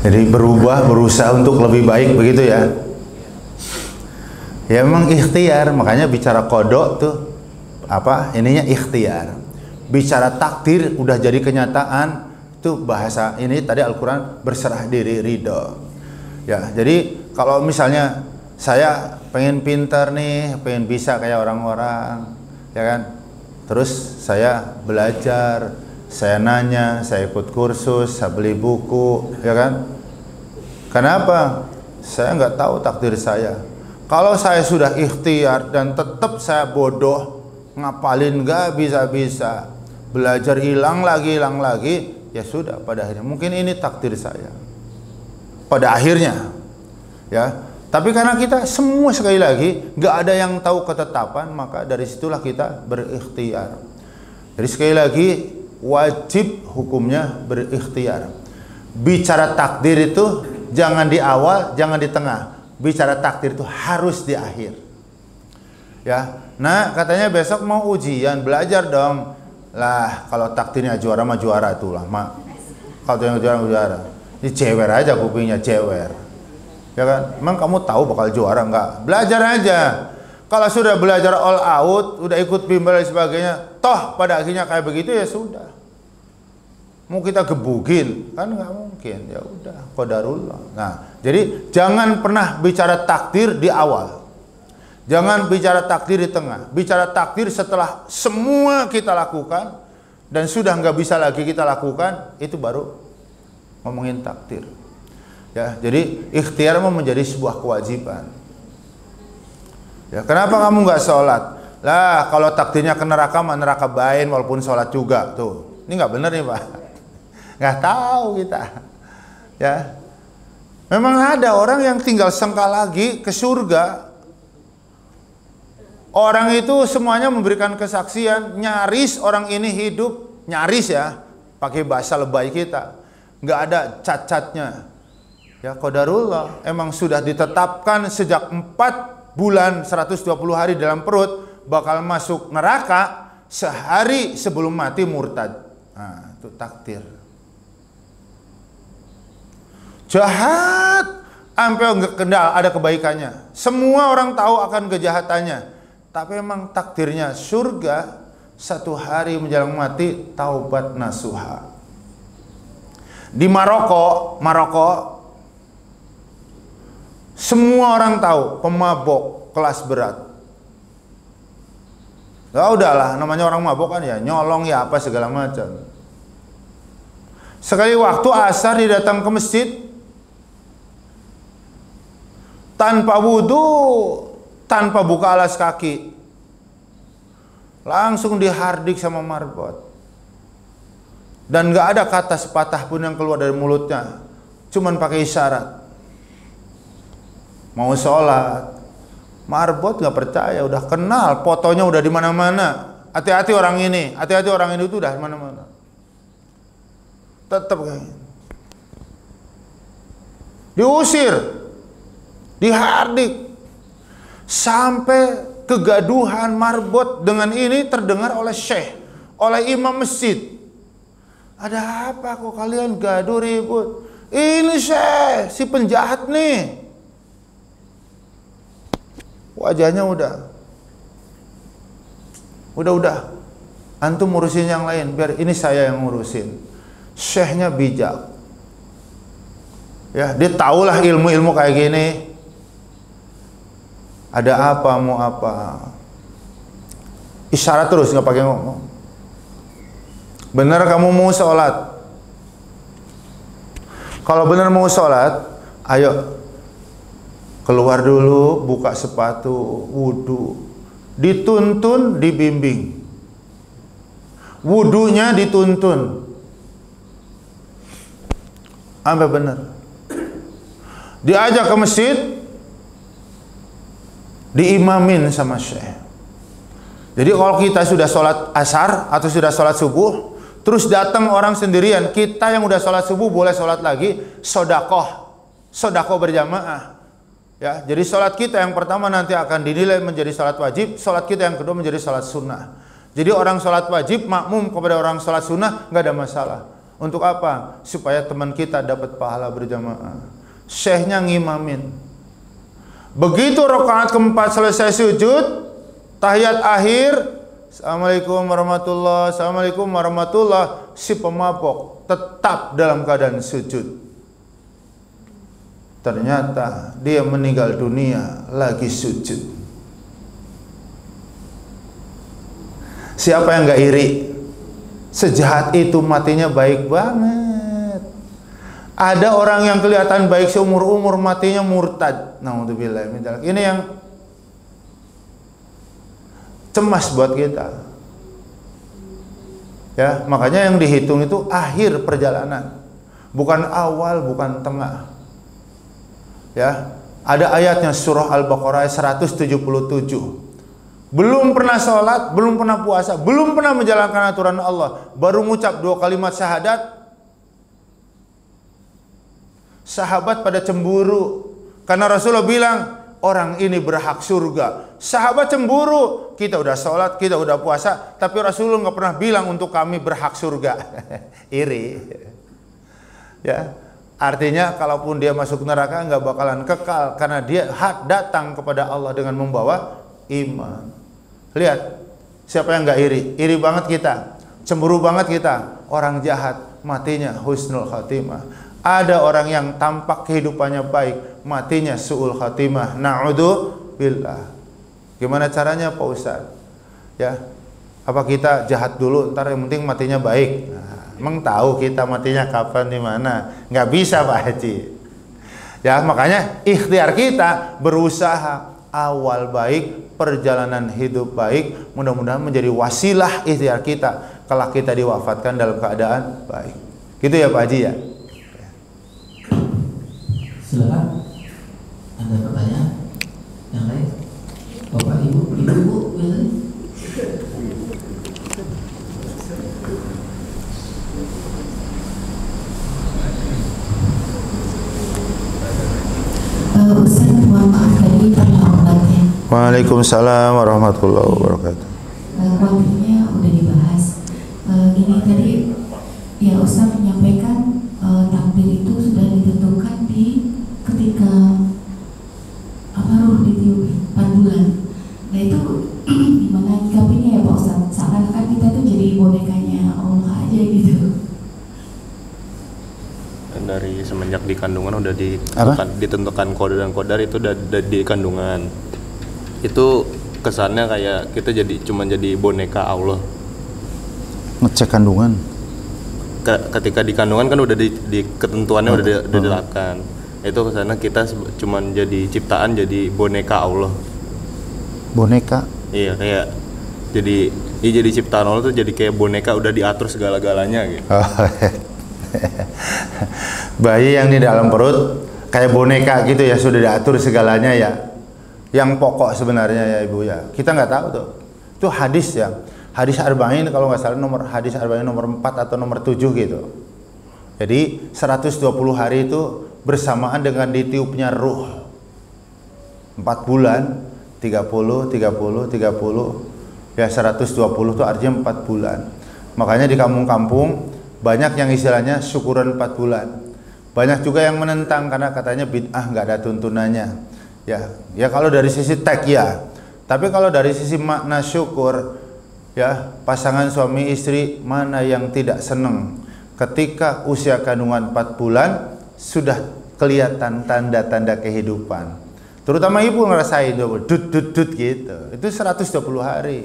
Jadi berubah, berusaha untuk lebih baik, begitu ya? Ya memang ikhtiar, makanya bicara kodok tuh apa? Ininya ikhtiar. Bicara takdir udah jadi kenyataan, tuh bahasa ini tadi Al-Quran berserah diri, ridho. Ya, jadi kalau misalnya saya pengen pintar nih, pengen bisa kayak orang-orang, ya kan? Terus saya belajar, saya nanya, saya ikut kursus, saya beli buku, ya kan? Kenapa? Saya nggak tahu takdir saya. Kalau saya sudah ikhtiar dan tetap saya bodoh, ngapalin nggak bisa-bisa, belajar hilang lagi, ya sudah, pada akhirnya mungkin ini takdir saya. Pada akhirnya, ya. Tapi karena kita semua sekali lagi nggak ada yang tahu ketetapan, maka dari situlah kita berikhtiar. Jadi sekali lagi wajib hukumnya berikhtiar. Bicara takdir itu jangan di awal, jangan di tengah. Bicara takdir itu harus di akhir. Ya, nah katanya besok mau ujian, belajar dong. Lah kalau takdirnya juara mah juara tuh lah, mak. Kalau yang juara, ini cewer aja kupingnya, cewer. Ya kan? Emang kamu tahu bakal juara enggak? Belajar aja. Kalau sudah belajar all out, udah ikut bimbel dan sebagainya, toh pada akhirnya kayak begitu ya sudah. mau kita gebugin kan nggak mungkin. Ya udah, qadarullah. Nah, jadi jangan pernah bicara takdir di awal, jangan bicara takdir di tengah. Bicara takdir setelah semua kita lakukan dan sudah nggak bisa lagi kita lakukan, itu baru ngomongin takdir. Ya, jadi ikhtiar menjadi sebuah kewajiban. Ya, kenapa kamu nggak sholat? Lah, kalau takdirnya ke neraka, mah neraka bain walaupun sholat juga tuh. Ini nggak bener nih Pak. Nggak tahu kita. Ya, memang ada orang yang tinggal sengkal lagi ke surga. Orang itu semuanya memberikan kesaksian, nyaris orang ini hidup, nyaris ya, pakai bahasa lebay kita, nggak ada cacatnya. Ya, qadarullah, emang sudah ditetapkan sejak 4 bulan 120 hari dalam perut bakal masuk neraka, sehari sebelum mati murtad. Nah, itu takdir. Jahat sampai nggak kendal ada kebaikannya. Semua orang tahu akan kejahatannya, tapi emang takdirnya surga, satu hari menjelang mati taubat nasuha. Di Maroko semua orang tahu pemabok kelas berat. Ya udahlah, namanya orang mabok kan ya nyolong ya apa segala macam. Sekali waktu asar dia datang ke masjid tanpa wudhu, tanpa buka alas kaki, langsung dihardik sama marbot. Dan gak ada kata sepatah pun yang keluar dari mulutnya, cuman pakai isyarat. Mau sholat, marbot gak percaya, udah kenal, fotonya udah di mana-mana. Hati-hati orang ini, hati-hati orang ini itu udah di mana-mana. Tetap kayak gitu. Diusir, dihardik, sampai kegaduhan marbot dengan ini terdengar oleh syekh, oleh imam masjid. Ada apa kok kalian gaduh ribut? Ini syekh, si penjahat nih. Wajahnya udah, antum ngurusin yang lain, biar ini saya yang ngurusin. Syekhnya bijak, ya dia tahulah ilmu-ilmu kayak gini. Ada apa, mau apa? Isyarat terus, nggak pakai ngomong. Benar kamu mau sholat? Kalau benar mau sholat, ayo keluar dulu, buka sepatu, wudhu. Dituntun, dibimbing. Wudhunya dituntun. Sampai benar. Diajak ke masjid, diimamin sama syekh. Jadi kalau kita sudah sholat asar atau sudah sholat subuh, terus datang orang sendirian, kita yang udah sholat subuh boleh sholat lagi, sodakoh berjamaah. Ya, jadi sholat kita yang pertama nanti akan dinilai menjadi sholat wajib, sholat kita yang kedua menjadi sholat sunnah. Jadi orang sholat wajib makmum kepada orang sholat sunnah nggak ada masalah. Untuk apa? Supaya teman kita dapat pahala berjamaah. Syekhnya ngimamin. Begitu rakaat keempat selesai sujud, tahiyat akhir, assalamualaikum warahmatullahi, assalamualaikum warahmatullahi, si pemabok tetap dalam keadaan sujud. Ternyata dia meninggal dunia lagi sujud. Siapa yang gak iri? Sejahat itu matinya baik banget. Ada orang yang kelihatan baik seumur-umur matinya murtad. Naudzubillah. Ini yang cemas buat kita. Ya, makanya yang dihitung itu akhir perjalanan, bukan awal, bukan tengah. Ya, ada ayatnya surah Al-Baqarah 177. Belum pernah sholat, belum pernah puasa, belum pernah menjalankan aturan Allah, baru ngucap 2 kalimat syahadat. Sahabat pada cemburu karena Rasulullah bilang orang ini berhak surga. Sahabat cemburu, kita udah sholat, kita udah puasa, tapi Rasulullah nggak pernah bilang untuk kami berhak surga. Iri. Ya. Artinya kalaupun dia masuk neraka nggak bakalan kekal karena dia datang kepada Allah dengan membawa iman. Lihat siapa yang nggak iri? Iri banget kita, cemburu banget kita. Orang jahat matinya husnul khatimah. Ada orang yang tampak kehidupannya baik, matinya su'ul khatimah. Na'udzubillah. Gimana caranya Pak Ustaz? Ya, apa kita jahat dulu, ntar yang penting matinya baik? Nah, emang tahu kita matinya kapan, di mana? Nggak bisa Pak Haji. Ya, makanya ikhtiar kita berusaha awal baik, perjalanan hidup baik, mudah-mudahan menjadi wasilah ikhtiar kita kelak kita diwafatkan dalam keadaan baik. Gitu ya Pak Haji ya. Silakan. Ada pertanyaan yang lain? Bapak, Ibu, Ibu, Ustaz, mohon maaf tadi pernah obatnya. Waalaikumsalam warahmatullahi wabarakatuh. Kuantinya udah dibahas. Gini tadi, ya Ustaz menyampaikan takdir itu sudah ditentukan di ketika ruh ditiup 4 bulan. Nah itu gimana nyikapinya ya Pak Ustaz? Seakan-akan kita tuh jadi bonekanya Allah aja gitu. Dari semenjak di kandungan udah ditentukan qada dan qadar itu udah di kandungan. Itu kesannya kayak kita cuma jadi boneka Allah. Ngecek kandungan. Ketika di kandungan kan udah di ketentuannya udah diterapkan. Itu kesannya kita cuma jadi ciptaan, jadi boneka Allah. Boneka? Iya, kayak jadi ciptaan Allah tuh jadi kayak boneka, udah diatur segala-galanya gitu. Bayi yang di dalam perut kayak boneka gitu ya, sudah diatur segalanya ya. Yang pokok sebenarnya ya Ibu ya, kita nggak tahu tuh. Itu hadis ya, hadis arba'in kalau nggak salah, hadis arba'in nomor 4 atau nomor 7 gitu. Jadi 120 hari itu bersamaan dengan ditiupnya ruh. 4 bulan 30 ya 120 itu artinya 4 bulan. Makanya di kampung-kampung banyak yang istilahnya syukuran 4 bulan. Banyak juga yang menentang karena katanya bid'ah, nggak ada tuntunannya. Ya kalau dari sisi teks ya. Tapi kalau dari sisi makna syukur, ya pasangan suami istri mana yang tidak senang ketika usia kandungan 4 bulan sudah kelihatan tanda-tanda kehidupan. Terutama ibu ngerasain dut gitu. Itu 120 hari.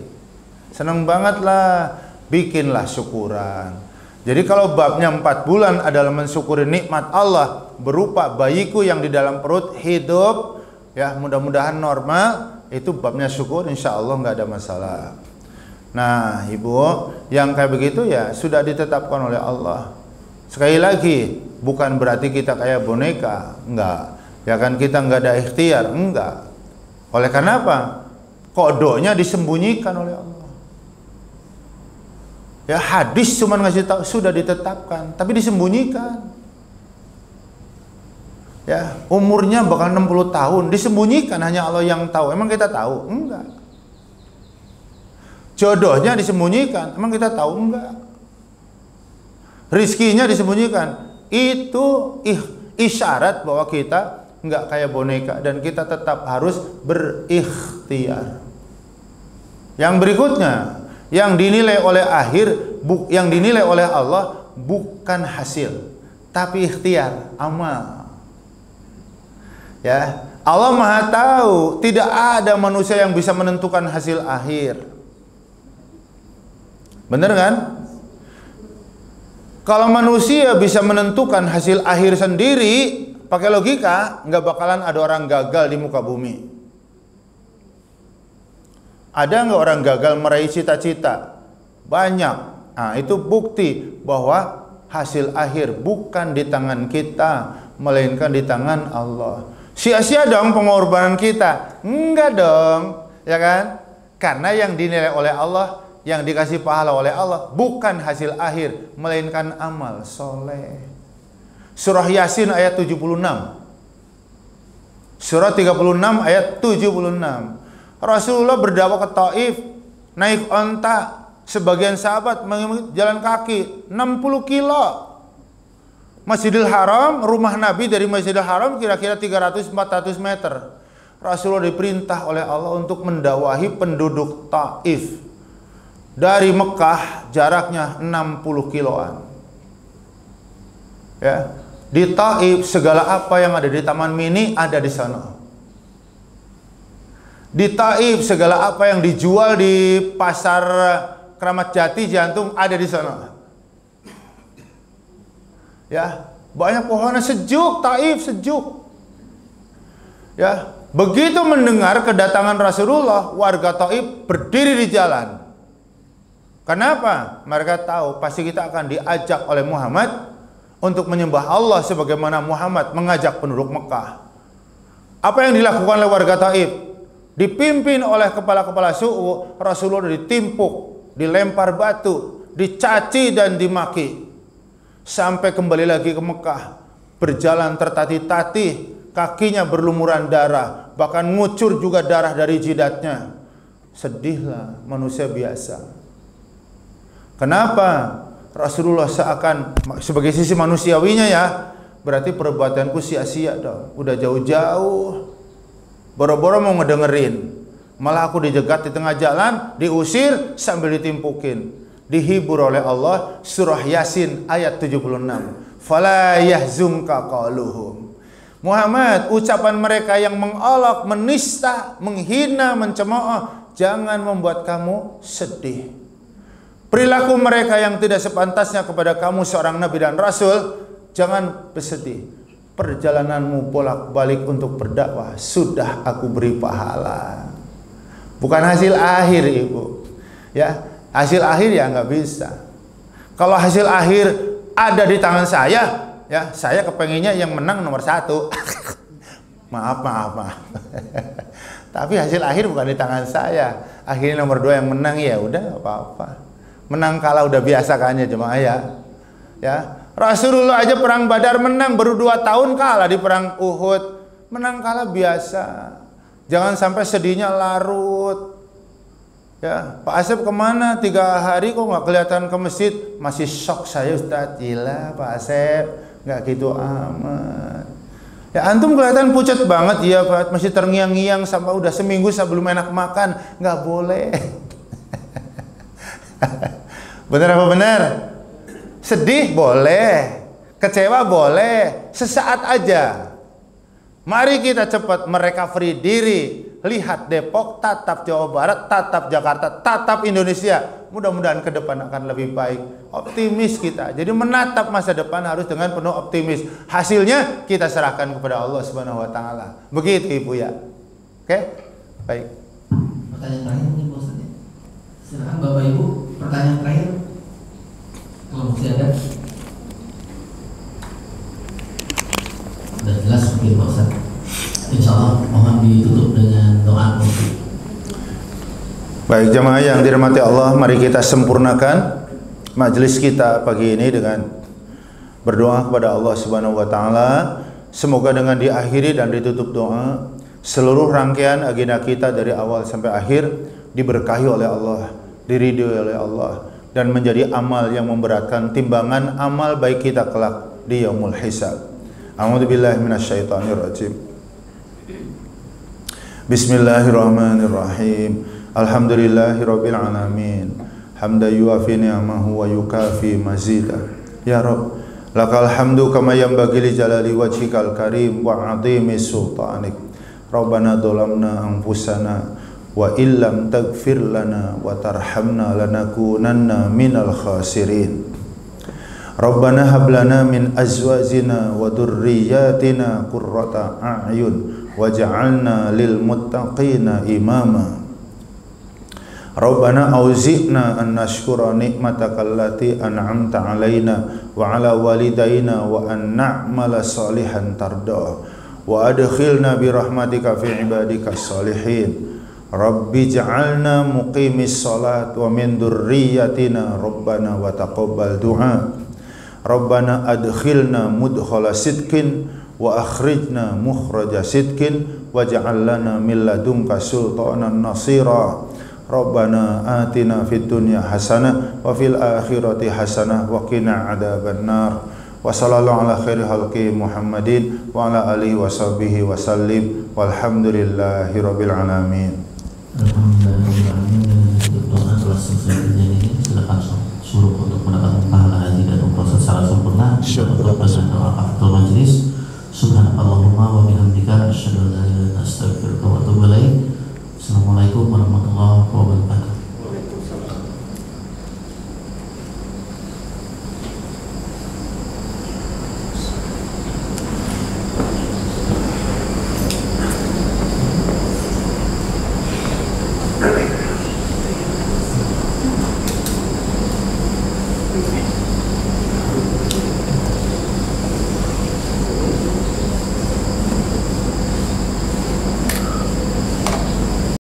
Senang banget lah, bikinlah syukuran. Jadi kalau babnya 4 bulan adalah mensyukuri nikmat Allah berupa bayiku yang di dalam perut hidup, ya mudah-mudahan normal, itu babnya syukur, insya Allah nggak ada masalah. Nah Ibu, yang kayak begitu ya sudah ditetapkan oleh Allah. Sekali lagi, bukan berarti kita kayak boneka, enggak. Ya kan kita nggak ada ikhtiar, enggak. Oleh karena apa? Kodonya disembunyikan oleh Allah. Ya hadis cuma ngasih tahu sudah ditetapkan, tapi disembunyikan. Ya umurnya bakal 60 tahun, disembunyikan, hanya Allah yang tahu. Emang kita tahu? Enggak. Jodohnya disembunyikan, emang kita tahu? Enggak. Rizkinya disembunyikan, itu isyarat bahwa kita enggak kayak boneka dan kita tetap harus berikhtiar. Yang berikutnya, yang dinilai oleh yang dinilai oleh Allah bukan hasil, tapi ikhtiar, amal. Ya, Allah Maha tahu, tidak ada manusia yang bisa menentukan hasil akhir. Bener kan? Kalau manusia bisa menentukan hasil akhir sendiri, pakai logika, nggak bakalan ada orang gagal di muka bumi. Ada nggak orang gagal meraih cita-cita? Banyak. Nah, itu bukti bahwa hasil akhir bukan di tangan kita, melainkan di tangan Allah. Sia-sia dong pengorbanan kita? Enggak dong, ya kan? Karena yang dinilai oleh Allah, yang dikasih pahala oleh Allah, bukan hasil akhir, melainkan amal soleh. Surah Yasin ayat 76. Surah 36 ayat 76. Rasulullah berdakwah ke Taif, naik onta, sebagian sahabat jalan kaki 60 kilo. Masjidil Haram, rumah Nabi dari Masjidil Haram kira-kira 300-400 meter. Rasulullah diperintah oleh Allah untuk mendakwahi penduduk Taif. Dari Mekah jaraknya 60 kiloan. Ya, di Taif segala apa yang ada di Taman Mini ada di sana. Di Taif segala apa yang dijual di pasar Kramat Jati Jantung ada di sana. Ya, banyak pohonnya, sejuk, Taif sejuk. Ya, begitu mendengar kedatangan Rasulullah, warga Taif berdiri di jalan. Kenapa? Mereka tahu pasti kita akan diajak oleh Muhammad untuk menyembah Allah sebagaimana Muhammad mengajak penduduk Mekah. Apa yang dilakukan oleh warga Taif? Dipimpin oleh kepala-kepala suku, Rasulullah ditimpuk, dilempar batu, dicaci dan dimaki. Sampai kembali lagi ke Mekah, berjalan tertatih-tatih, kakinya berlumuran darah, bahkan ngucur juga darah dari jidatnya. Sedihlah manusia biasa. Kenapa? Rasulullah seakan sebagai sisi manusiawinya ya, berarti perbuatanku sia-sia dong. Udah jauh-jauh, boro-boro mau ngedengerin, malah aku dijegat di tengah jalan, diusir sambil ditimpukin. Dihibur oleh Allah, surah Yasin ayat 76. Fala yahzunka qaluhum. Muhammad, ucapan mereka yang mengolok, menista, menghina, mencemooh, jangan membuat kamu sedih. Perilaku mereka yang tidak sepantasnya kepada kamu seorang nabi dan rasul, jangan bersedih. Perjalananmu bolak-balik untuk berdakwah sudah aku beri pahala. Bukan hasil akhir, Ibu. Ya, hasil akhir ya nggak bisa. Kalau hasil akhir ada di tangan saya, ya saya kepengennya yang menang nomor 1. maaf. Tapi hasil akhir bukan di tangan saya. Akhirnya nomor 2 yang menang, ya udah apa-apa. Menang kalah udah biasa kan ya jemaah ya. Ya, Rasulullah aja perang Badar menang, baru 2 tahun kalah di perang Uhud. Menang kalah biasa. Jangan sampai sedihnya larut. Ya, Pak Asep kemana? 3 hari kok nggak kelihatan ke masjid? Masih shock saya Ustadz. Gila Pak Asep, nggak gitu amat. Ya antum kelihatan pucat banget ya Pak, masih terngiang-ngiang sampai udah seminggu sebelum enak makan. Nggak boleh. Bener apa bener? Sedih boleh, kecewa boleh, sesaat aja. Mari kita cepat merecovery diri. Lihat Depok, tatap Jawa Barat, tatap Jakarta, tatap Indonesia. Mudah-mudahan ke depan akan lebih baik. Optimis kita. Jadi menatap masa depan harus dengan penuh optimis. Hasilnya kita serahkan kepada Allah Subhanahu wa taala. Begitu Ibu ya. Oke? Baik. Pertanyaan terakhir mungkin Pak Ustaz. Silakan Bapak Ibu, pertanyaan terakhir. Kalau masih ada. Sudah jelas mungkin Pak Ustaz. Insya Allah mohon ditutup dengan doa. Baik jemaah yang dirahmati Allah, mari kita sempurnakan majelis kita pagi ini dengan berdoa kepada Allah Subhanahu wa taala. Semoga dengan diakhiri dan ditutup doa, seluruh rangkaian agenda kita dari awal sampai akhir diberkahi oleh Allah, diridhoi oleh Allah, dan menjadi amal yang memberatkan timbangan amal baik kita kelak di yaumul hisab. A'udzubillahi minasyaitonirrajim. Bismillahirrahmanirrahim. Alhamdulillahirabbil alamin. Hamdan yuafi ni'amahu wa yukafi mazida. Ya Rabb, lakal hamdu kama yanbaghi li jalali wajhikal karim wa 'azimi sultanik. Rabbana dzalamna anfusana wa illam taghfir lana wa tarhamna lanakunanna minal khasirin. Rabbana hab lana min azwajina wa dhurriyyatina qurrata a'yun waj'alna lil muttaqina imama. Rabbana auzi'na an nashkura ni'mataka allati an'amta 'alaina wa 'ala walidayna wa an na'mala salihan tarda wa adkhilna bi rahmatika fi ibadika salihin. Rabbi ja'alna muqimis salat wa min dhurriyyatina rabbana wa taqabbal du'a. Rabbana adkhilna mudkhala sidqin wa akhrijna mukhraja sidqin waj'al lana min ladunka sultanan nasira. Rabbana atina fid dunya hasanah wa fil akhirati hasanah wa qina adzabannar. Wa sallallahu ala khairi khalqi Muhammadin wa ala alihi wa sahbihi wa sallim walhamdulillahi rabbil alamin. Alhamdulillah, doa telah selesai. Silakan buruk untuk mendapatkan pahala haji dan umroh secara sempurna. Untuk dengan doa kafaratul majlis. Subhanallahumma wa bihamdika asyhadu an la ilaha illa anta astaghfiruka wa atubu ilaik. Assalamualaikum warahmatullahi